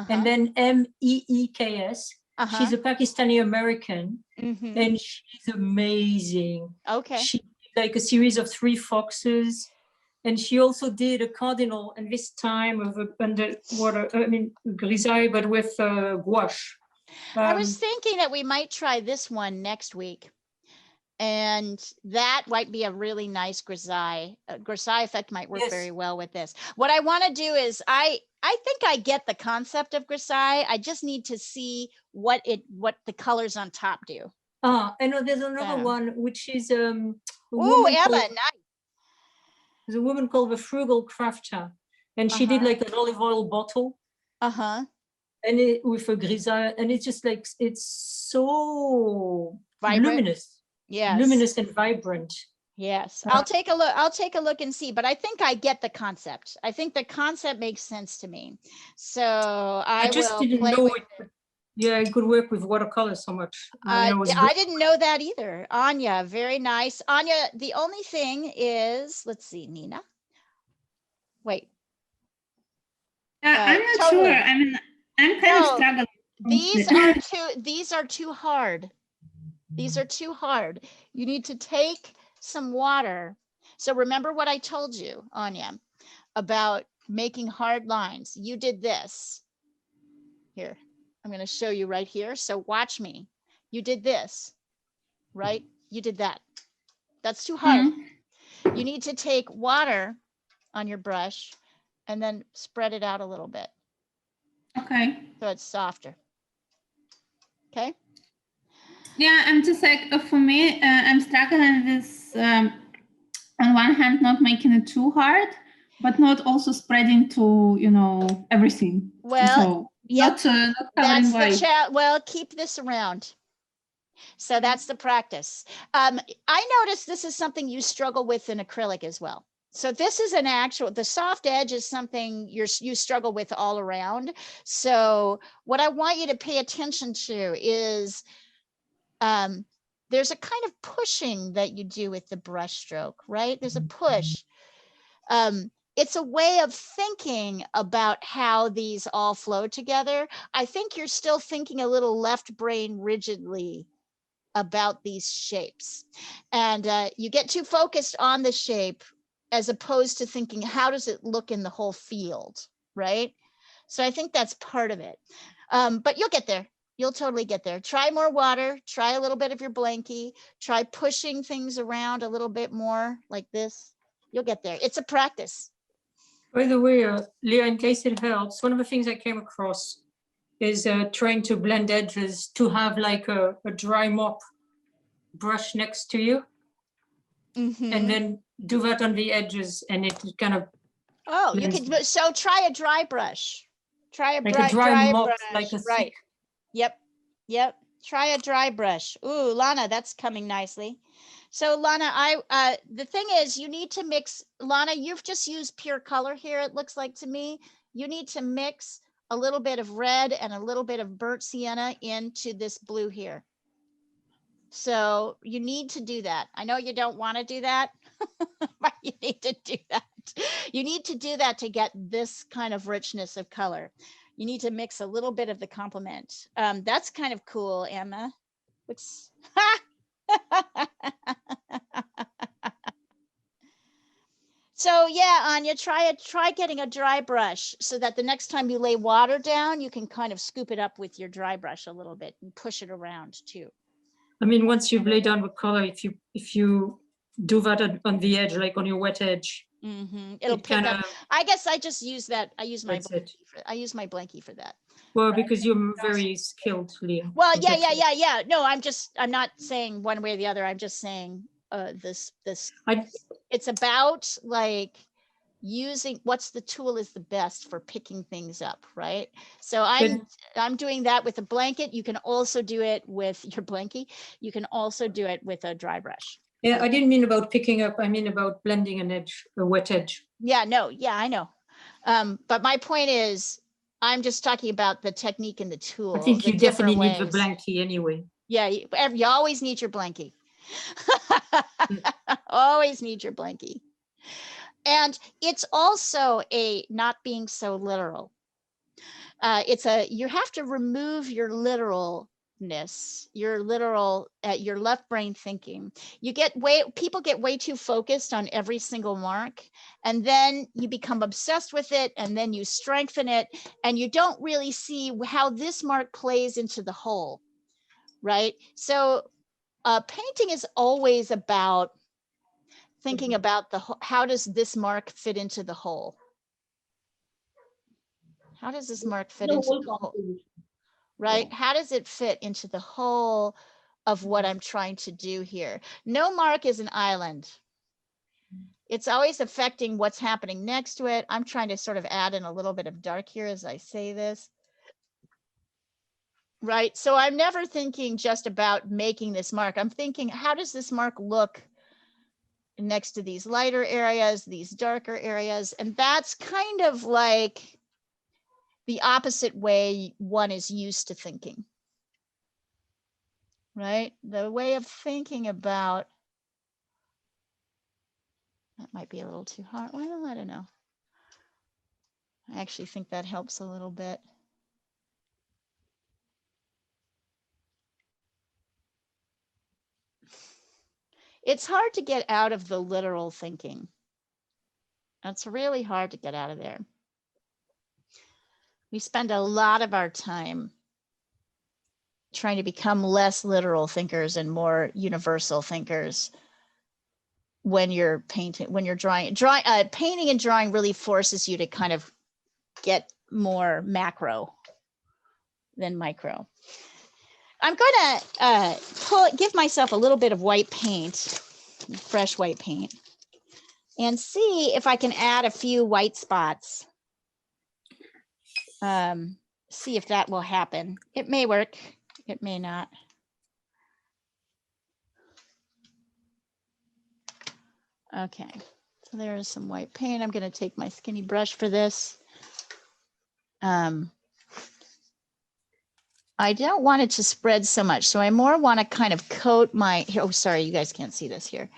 [SPEAKER 4] And then Meeks. She's a Pakistani American, and she's amazing.
[SPEAKER 1] Okay.
[SPEAKER 4] She did like a series of 3 foxes, and she also did a cardinal, and this time of underwater, grisaille, but with gouache.
[SPEAKER 1] I was thinking that we might try this one next week. And that might be a really nice grisaille. Grisaille effect might work very well with this. What I want to do is I think I get the concept of grisaille. I just need to see what the colors on top do.
[SPEAKER 4] And there's another one which is
[SPEAKER 1] Emma, nice.
[SPEAKER 4] There's a woman called the Frugal Crafter, and she did like an olive oil bottle. And it with a grisaille, and it's just like it's so
[SPEAKER 1] vibrant.
[SPEAKER 4] Luminous. Yes. Luminous and vibrant.
[SPEAKER 1] Yes. I'll take a look. I'll take a look and see, but I think I get the concept. I think the concept makes sense to me. So I just didn't know it.
[SPEAKER 4] Yeah, it could work with watercolors so much.
[SPEAKER 1] I didn't know that either. Anya, very nice. Anya, the only thing is, let's see, Nina. Wait.
[SPEAKER 10] I'm not sure. I mean, I'm kind of struggling.
[SPEAKER 1] These are too hard. These are too hard. You need to take some water. So remember what I told you, Anya, about making hard lines. You did this. Here, I'm going to show you right here. So watch me. You did this, right? You did that. That's too hard. You need to take water on your brush and then spread it out a little bit.
[SPEAKER 10] Okay.
[SPEAKER 1] So it's softer. Okay.
[SPEAKER 10] Yeah, I'm just like, for me, I'm struggling with this, on one hand, not making it too hard, but not also spreading to, everything.
[SPEAKER 1] Well,
[SPEAKER 10] not covering white.
[SPEAKER 1] Well, keep this around. So that's the practice. I noticed this is something you struggle with in acrylic as well. So this is the soft edge is something you struggle with all around. So what I want you to pay attention to is, there's a kind of pushing that you do with the brush stroke, right? There's a push. It's a way of thinking about how these all flow together. I think you're still thinking a little left brain rigidly about these shapes. And you get too focused on the shape as opposed to thinking, how does it look in the whole field, right? So I think that's part of it. But you'll get there. You'll totally get there. Try more water, try a little bit of your blankie, try pushing things around a little bit more like this. You'll get there. It's a practice.
[SPEAKER 4] By the way, Leah, in case it helps, one of the things I came across is trying to blend edges to have like a dry mop brush next to you. And then do that on the edges, and it kind of.
[SPEAKER 1] Oh, you can, so try a dry brush. Try a
[SPEAKER 4] dry mop, brush, like a
[SPEAKER 1] right. Yep. Try a dry brush. Ooh, Lana, that's coming nicely. So Lana, the thing is, you need to mix. Lana, you've just used pure color here, it looks like to me. You need to mix a little bit of red and a little bit of burnt sienna into this blue here. So you need to do that. I know you don't want to do that, but you need to do that. You need to do that to get this kind of richness of color. You need to mix a little bit of the complement. That's kind of cool, Emma. Looks. So yeah, Anya, try getting a dry brush so that the next time you lay water down, you can kind of scoop it up with your dry brush a little bit and push it around too.
[SPEAKER 4] I mean, once you've laid down the color, if you do that on the edge, like on your wet edge,
[SPEAKER 1] it'll pick up. I guess I just use that. I use my blankie for that.
[SPEAKER 4] Well, because you're very skilled, Leah.
[SPEAKER 1] Well, yeah. No, I'm not saying one way or the other. I'm just saying it's about like using what's the tool is the best for picking things up, right? So I'm doing that with a blanket. You can also do it with your blankie. You can also do it with a dry brush.
[SPEAKER 4] Yeah, I didn't mean about picking up. I mean about blending an edge, a wet edge.
[SPEAKER 1] Yeah, no, yeah, I know. But my point is, I'm just talking about the technique and the tool.
[SPEAKER 4] I think
[SPEAKER 1] the
[SPEAKER 4] you definitely
[SPEAKER 1] different
[SPEAKER 4] need the
[SPEAKER 1] ways.
[SPEAKER 4] blankie anyway.
[SPEAKER 1] Yeah, you always need your blankie. Always need your blankie. And it's also a not being so literal. You have to remove your literalness, your left brain thinking. People get way too focused on every single mark, and then you become obsessed with it, and then you strengthen it, and you don't really see how this mark plays into the whole, right? So painting is always about thinking about how does this mark fit into the whole? How does this mark fit into the whole? Right? Yeah. How does it fit into the whole of what I'm trying to do here? No mark is an island. It's always affecting what's happening next to it. I'm trying to sort of add in a little bit of dark here as I say this. Right? So I'm never thinking just about making this mark. I'm thinking, how does this mark look next to these lighter areas, these darker areas? And that's kind of like the opposite way one is used to thinking, right? The way of thinking about, that might be a little too hard. Well, I don't know. I actually think that helps a little bit. It's hard to get out of the literal thinking. It's really hard to get out of there. We spend a lot of our time trying to become less literal thinkers and more universal thinkers when you're painting, when you're drawing. Painting and drawing really forces you to kind of get more macro than micro. I'm going to give myself a little bit of white paint, fresh white paint, and see if I can add a few white spots. See if that will happen. It may work, it may not. Okay, so there's some white paint. I'm going to take my skinny brush for this. I don't want it to spread so much, so I more want to kind of coat my, oh, sorry, you guys can't see this here.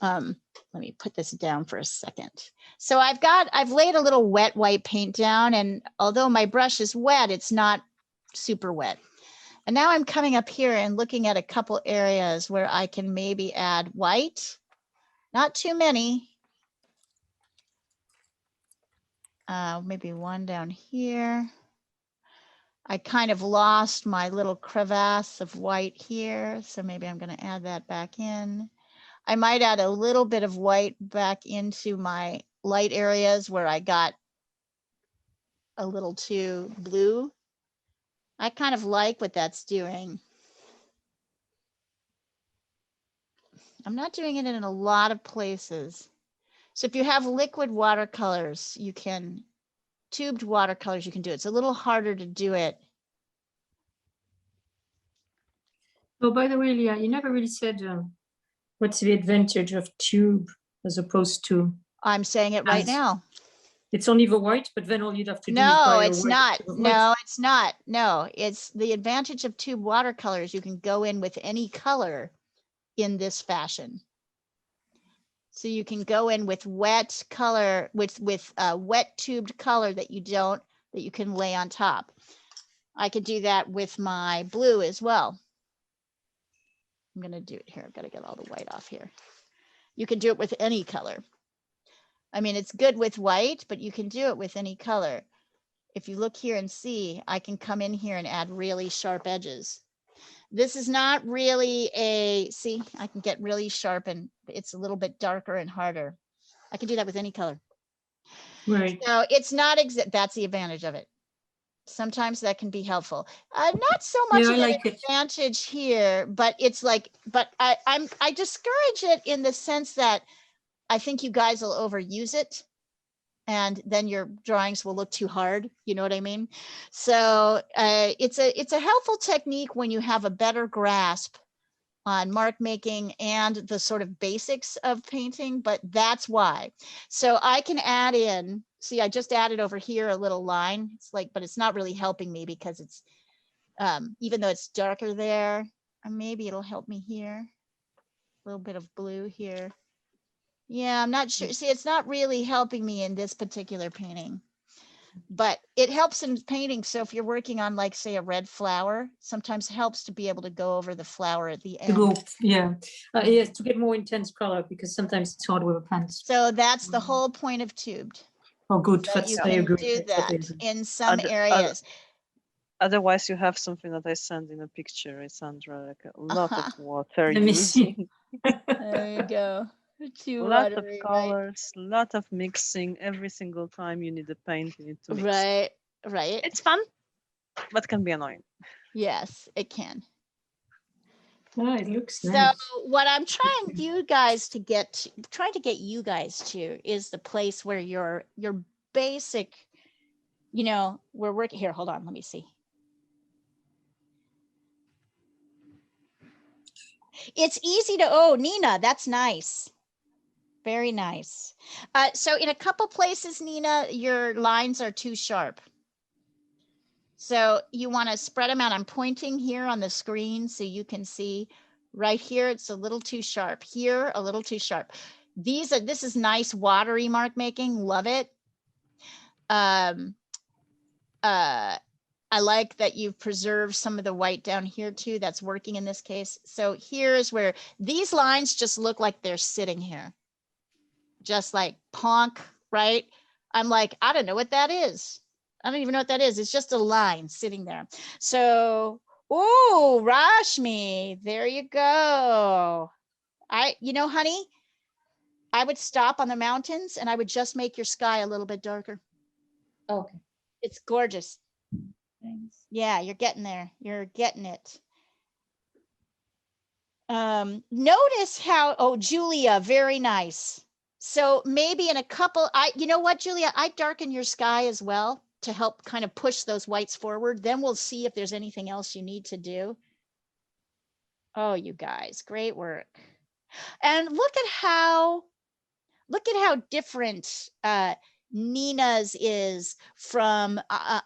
[SPEAKER 1] Let me put this down for a second. So I've laid a little wet white paint down, and although my brush is wet, it's not super wet. And now I'm coming up here and looking at a couple areas where I can maybe add white, not too many. Maybe one down here. I kind of lost my little crevasse of white here, so maybe I'm going to add that back in. I might add a little bit of white back into my light areas where I got a little too blue. I kind of like what that's doing. I'm not doing it in a lot of places. So if you have liquid watercolors, you can, tubed watercolors, you can do it. It's a little harder to do it.
[SPEAKER 4] Oh, by the way, Leah, you never really said what's the advantage of tube as opposed to?
[SPEAKER 1] I'm saying it right now.
[SPEAKER 4] It's only the white, but then all you'd have to do is
[SPEAKER 1] No,
[SPEAKER 4] buy
[SPEAKER 1] it's
[SPEAKER 4] a
[SPEAKER 1] not.
[SPEAKER 4] white.
[SPEAKER 1] No, it's not. No, it's the advantage of tube watercolors. You can go in with any color in this fashion. So you can go in with wet color, with wet tubed color that you can lay on top. I could do that with my blue as well. I'm going to do it here. I've got to get all the white off here. You can do it with any color. I mean, it's good with white, but you can do it with any color. If you look here and see, I can come in here and add really sharp edges. This is not really see, I can get really sharp and it's a little bit darker and harder. I can do that with any color.
[SPEAKER 4] Right.
[SPEAKER 1] So it's not that's the advantage of it. Sometimes that can be helpful. Not so much of an advantage here, but it's like, but I discourage it in the sense that I think you guys will overuse it. and then your drawings will look too hard. You know what I mean? So it's a helpful technique when you have a better grasp on mark making and the sort of basics of painting, but that's why. So I can add in, see, I just added over here a little line. It's like, but it's not really helping me because it's, even though it's darker there, maybe it'll help me here. A little bit of blue here. Yeah, I'm not sure. See, it's not really helping me in this particular painting, but it helps in painting. So if you're working on, like, say, a red flower, sometimes it helps to be able to go over the flower at the end.
[SPEAKER 4] Yeah, yes, to get more intense color, because sometimes it's hard with a pen.
[SPEAKER 1] So that's the whole point of tubed.
[SPEAKER 4] Oh, good.
[SPEAKER 1] That
[SPEAKER 4] That's,
[SPEAKER 1] you
[SPEAKER 4] I
[SPEAKER 1] can
[SPEAKER 4] agree.
[SPEAKER 1] do
[SPEAKER 4] I totally
[SPEAKER 1] that
[SPEAKER 4] agree.
[SPEAKER 1] in some
[SPEAKER 9] Other-
[SPEAKER 1] areas.
[SPEAKER 9] Otherwise, you have something that I send in a picture, Sandra, like a lot of water
[SPEAKER 4] Let me
[SPEAKER 9] used,
[SPEAKER 4] see.
[SPEAKER 1] There you go. Too
[SPEAKER 9] lot of
[SPEAKER 1] watery, right?
[SPEAKER 9] colors, lot of mixing. Every single time you need a paint, you need to mix.
[SPEAKER 1] Right, right.
[SPEAKER 9] It's fun, but can be annoying.
[SPEAKER 1] Yes, it can.
[SPEAKER 4] Oh, it looks
[SPEAKER 1] So
[SPEAKER 4] nice.
[SPEAKER 1] what I'm trying you guys to get to, trying to get you guys to, is the place where your basic, you know, we're working here. Hold on, let me see. It's easy to, oh, Nina, that's nice. Very nice. So in a couple places, Nina, your lines are too sharp. So you want to spread them out. I'm pointing here on the screen so you can see right here. It's a little too sharp. Here, a little too sharp. This is nice watery mark making. Love it. I like that you've preserved some of the white down here too. That's working in this case. So here's where these lines just look like they're sitting here. Just like ponk, right? I'm like, I don't know what that is. I don't even know what that is. It's just a line sitting there. So, oh, Rashmi, there you go. You know, honey, I would stop on the mountains and I would just make your sky a little bit darker.
[SPEAKER 7] Okay.
[SPEAKER 1] It's gorgeous.
[SPEAKER 7] Thanks.
[SPEAKER 1] Yeah, you're getting there. You're getting it. Notice how, oh, Julia, very nice. So maybe in a couple, you know what, Julia, I darken your sky as well to help kind of push those whites forward. Then we'll see if there's anything else you need to do. Oh, you guys, great work. And look at how different Nina's is from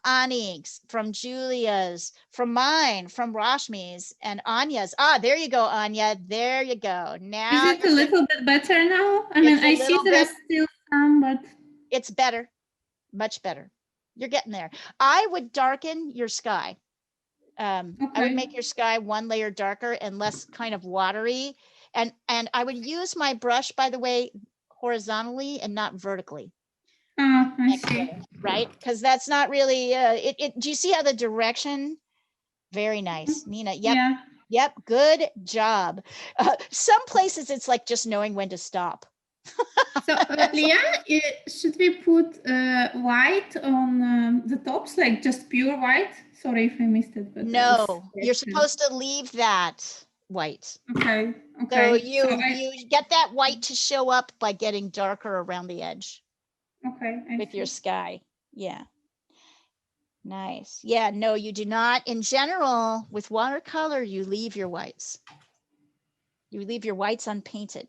[SPEAKER 1] Ani's, from Julia's, from mine, from Rashmi's, and Anya's. Ah, there you go, Anya. There you go. Now
[SPEAKER 10] Is it a little bit better now? I mean,
[SPEAKER 1] It's a
[SPEAKER 10] I see
[SPEAKER 1] little
[SPEAKER 10] there are
[SPEAKER 1] bit-
[SPEAKER 10] still some, but
[SPEAKER 1] it's better, much better. You're getting there. I would darken your sky. I would
[SPEAKER 10] Okay.
[SPEAKER 1] make your sky one layer darker and less kind of watery. And I would use my brush, by the way, horizontally and not vertically.
[SPEAKER 10] I
[SPEAKER 1] Next
[SPEAKER 10] see.
[SPEAKER 1] layer, right? Because that's not really do you see how the direction? Very nice, Nina. Yep.
[SPEAKER 10] Yeah.
[SPEAKER 1] Yep, good job. Some places it's like just knowing when to stop.
[SPEAKER 10] So, Leah, should we put white on the tops, like just pure white? Sorry if I missed it. But that was
[SPEAKER 1] No, you're supposed to leave that white.
[SPEAKER 10] Okay.
[SPEAKER 1] So
[SPEAKER 10] Okay.
[SPEAKER 1] you get that white to show up by getting darker around the edge
[SPEAKER 10] Okay. I
[SPEAKER 1] with your
[SPEAKER 10] see.
[SPEAKER 1] sky. Yeah. Nice. Yeah, no, you do not. In general, with watercolor, you leave your whites. You leave your whites unpainted.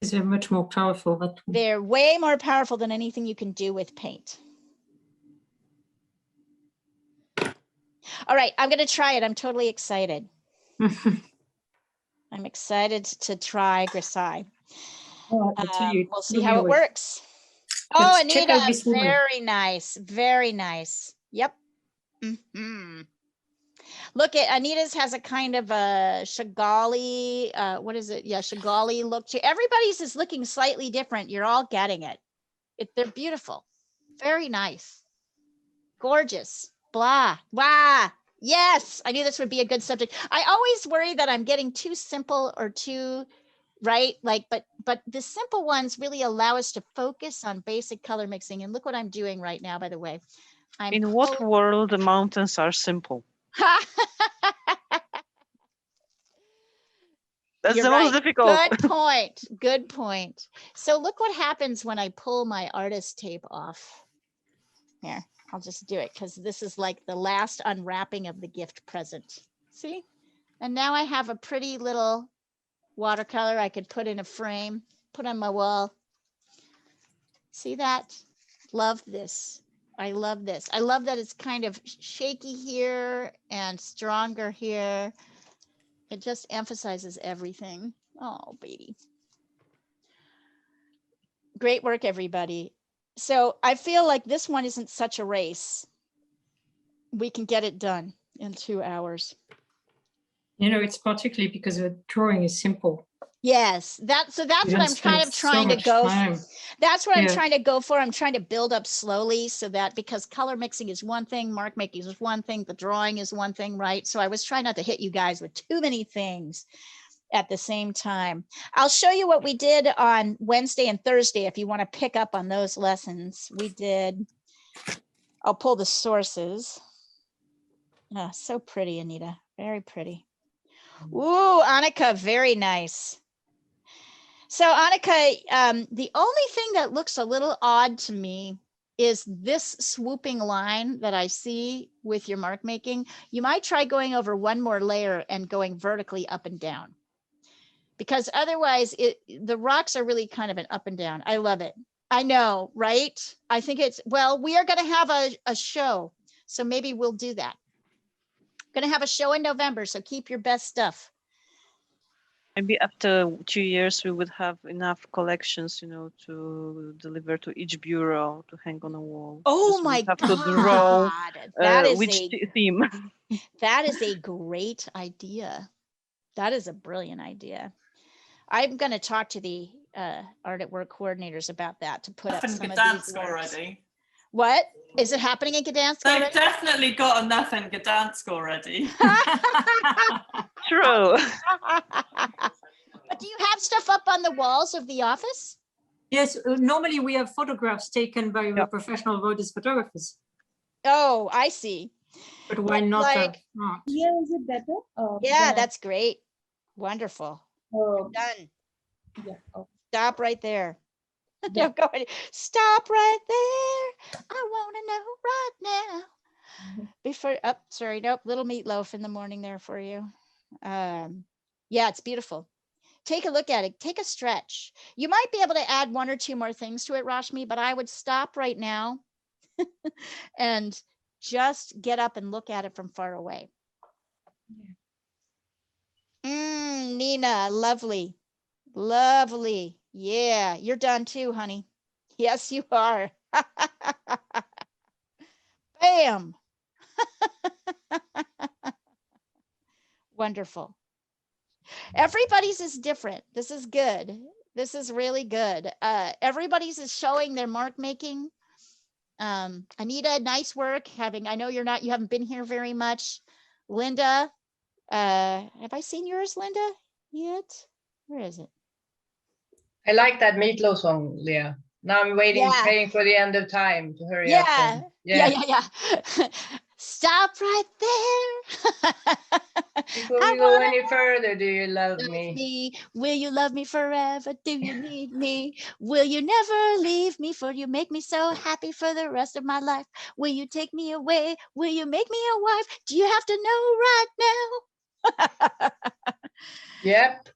[SPEAKER 4] It's much more powerful. But
[SPEAKER 1] They're way more powerful than anything you can do with paint. All right, I'm going to try it. I'm totally excited. I'm excited to try Grisaille.
[SPEAKER 4] Oh, I tell you,
[SPEAKER 1] We'll see
[SPEAKER 4] blew me
[SPEAKER 1] how it
[SPEAKER 4] away.
[SPEAKER 1] works. Oh,
[SPEAKER 4] Let's check
[SPEAKER 1] Anita,
[SPEAKER 4] out this woman.
[SPEAKER 1] very nice. Very nice. Yep. Look at Anita's has a kind of a Chagall-y, what is it? Yeah, Chagall-y look to everybody's is looking slightly different. You're all getting it. They're beautiful. Very nice. Gorgeous. Blah, blah. Yes, I knew this would be a good subject. I always worry that I'm getting too simple or too, right? Like, but the simple ones really allow us to focus on basic color mixing. And look what I'm doing right now, by the way.
[SPEAKER 9] In what world the mountains are simple? That's
[SPEAKER 1] You're
[SPEAKER 9] the most
[SPEAKER 1] right.
[SPEAKER 9] difficult.
[SPEAKER 1] Good point. Good point. So look what happens when I pull my artist tape off. Here, I'll just do it because this is like the last unwrapping of the gift present. See? And now I have a pretty little watercolor I could put in a frame, put on my wall. See that? Love this. I love this. I love that it's kind of shaky here and stronger here. It just emphasizes everything. Oh, baby. Great work, everybody. So I feel like this one isn't such a race. We can get it done in 2 hours.
[SPEAKER 4] You know, it's particularly because the drawing is simple.
[SPEAKER 1] Yes, that's
[SPEAKER 4] You
[SPEAKER 1] what
[SPEAKER 4] don't
[SPEAKER 1] I'm kind
[SPEAKER 4] spend
[SPEAKER 1] of
[SPEAKER 4] so
[SPEAKER 1] trying to
[SPEAKER 4] much
[SPEAKER 1] go.
[SPEAKER 4] time.
[SPEAKER 1] That's what I'm
[SPEAKER 4] Yeah.
[SPEAKER 1] trying to go for. I'm trying to build up slowly so that, because color mixing is one thing, mark making is one thing, the drawing is one thing, right? So I was trying not to hit you guys with too many things at the same time. I'll show you what we did on Wednesday and Thursday if you want to pick up on those lessons. We did, I'll pull the sources. Oh, so pretty, Anita. Very pretty. Ooh, Annika, very nice. So Annika, the only thing that looks a little odd to me is this swooping line that I see with your mark making. You might try going over one more layer and going vertically up and down, because otherwise the rocks are really kind of an up and down. I love it. I know, right? I think it's, well, we are going to have a show, so maybe we'll do that. Going to have a show in November, so keep your best stuff.
[SPEAKER 9] Maybe after 2 years, we would have enough collections, you know, to deliver to each bureau to hang on a wall.
[SPEAKER 1] Oh
[SPEAKER 9] Just we
[SPEAKER 1] my
[SPEAKER 9] have to draw
[SPEAKER 1] God. That is
[SPEAKER 9] which theme.
[SPEAKER 1] that is a great idea. That is a brilliant idea. I'm going to talk to the Art at Work coordinators about that, to put up
[SPEAKER 2] Enough in
[SPEAKER 1] some of these
[SPEAKER 2] Gdansk
[SPEAKER 1] works.
[SPEAKER 2] already.
[SPEAKER 1] What? Is it happening in Gdansk
[SPEAKER 2] They've
[SPEAKER 1] already?
[SPEAKER 2] definitely got enough in Gdansk already.
[SPEAKER 9] True.
[SPEAKER 1] But do you have stuff up on the walls of the office?
[SPEAKER 4] Yes, normally we have photographs taken by
[SPEAKER 9] Yep.
[SPEAKER 4] professional artist photographers.
[SPEAKER 1] Oh, I see.
[SPEAKER 4] But why not?
[SPEAKER 1] Like,
[SPEAKER 4] art?
[SPEAKER 7] Yeah, is it better?
[SPEAKER 1] yeah,
[SPEAKER 7] Yeah.
[SPEAKER 1] that's great. Wonderful. Done.
[SPEAKER 7] Yeah. Okay.
[SPEAKER 1] Stop right there.
[SPEAKER 7] Yeah.
[SPEAKER 1] No, go ahead. Stop right there. I want to know right now. Before, oh, sorry, nope, little meatloaf in the morning there for you. Yeah, it's beautiful. Take a look at it. Take a stretch. You might be able to add 1 or 2 more things to it, Rashmi, but I would stop right now and just get up and look at it from far away. Nina, lovely. Lovely. Yeah, you're done too, honey. Yes, you are. Bam. Wonderful. Everybody's is different. This is good. This is really good. Everybody's is showing their mark making. Anita, nice work. I know you haven't been here very much. Linda, have I seen yours, Linda, yet? Where is it?
[SPEAKER 11] I like that Meatloaf song, Leah. Now I'm praying for the end of time to hurry up.
[SPEAKER 1] Yeah. Stop right there.
[SPEAKER 11] Before we go any further, do you love me?
[SPEAKER 1] Will you love me forever? Do you need me? Will you never leave me? For you make me so happy for the rest of my life. Will you take me away? Will you make me a wife? Do you have to know right now?
[SPEAKER 11] Yep.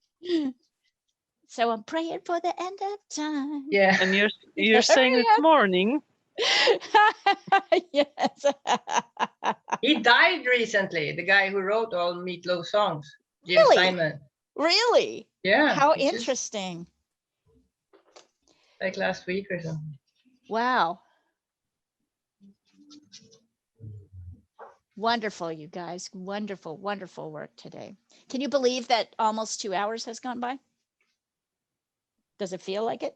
[SPEAKER 1] So I'm praying for the end of time.
[SPEAKER 11] Yeah.
[SPEAKER 9] And you're saying it's morning.
[SPEAKER 1] Yes.
[SPEAKER 11] He died recently, the guy who wrote all Meatloaf songs. Jim
[SPEAKER 1] Really?
[SPEAKER 11] Steinman.
[SPEAKER 1] Really?
[SPEAKER 11] Yeah.
[SPEAKER 1] How interesting.
[SPEAKER 11] Like last week or something.
[SPEAKER 1] Wow. Wonderful, you guys. Wonderful, wonderful work today. Can you believe that almost 2 hours has gone by? Does it feel like it?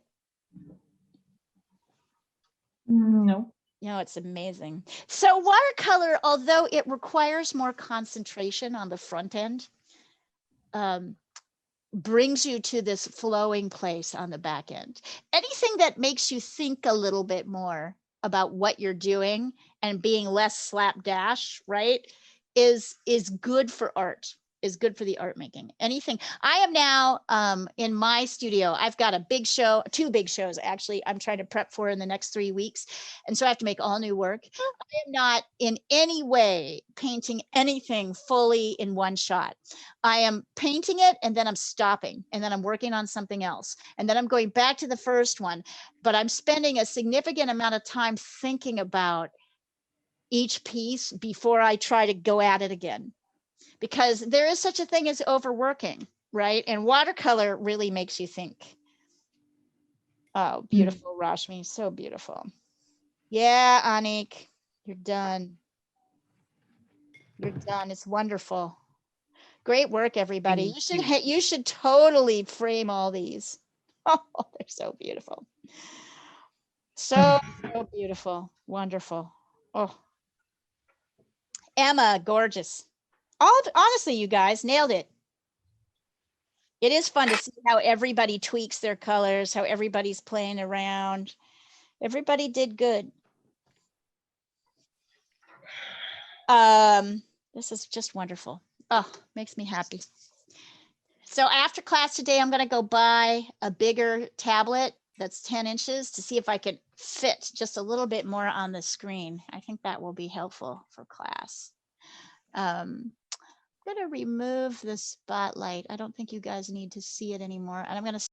[SPEAKER 4] No.
[SPEAKER 1] No, it's amazing. So watercolor, although it requires more concentration on the front end, brings you to this flowing place on the back end. Anything that makes you think a little bit more about what you're doing and being less slapdash, right, is good for art. is good for the art making. Anything. I am now in my studio. I've got a big show, 2 big shows actually. I'm trying to prep for in the next 3 weeks. And so I have to make all new work. I am not in any way painting anything fully in one shot. I am painting it and then I'm stopping and then I'm working on something else. And then I'm going back to the first one, but I'm spending a significant amount of time thinking about each piece before I try to go at it again, because there is such a thing as overworking, right? And watercolor really makes you think. Oh, beautiful, Rashmi, so beautiful. Yeah, Anik, you're done. You're done. It's wonderful. Great work, everybody. You should totally frame all these. Oh, they're so beautiful. So beautiful. Wonderful. Oh, Emma, gorgeous. Honestly, you guys nailed it. It is fun to see how everybody tweaks their colors, how everybody's playing around. Everybody did good. This is just wonderful. Oh, makes me happy. So after class today, I'm going to go buy a bigger tablet that's 10 inches to see if I could fit just a little bit more on the screen. I think that will be helpful for class. I'm going to remove the spotlight. I don't think you guys need to see it anymore. And I'm going to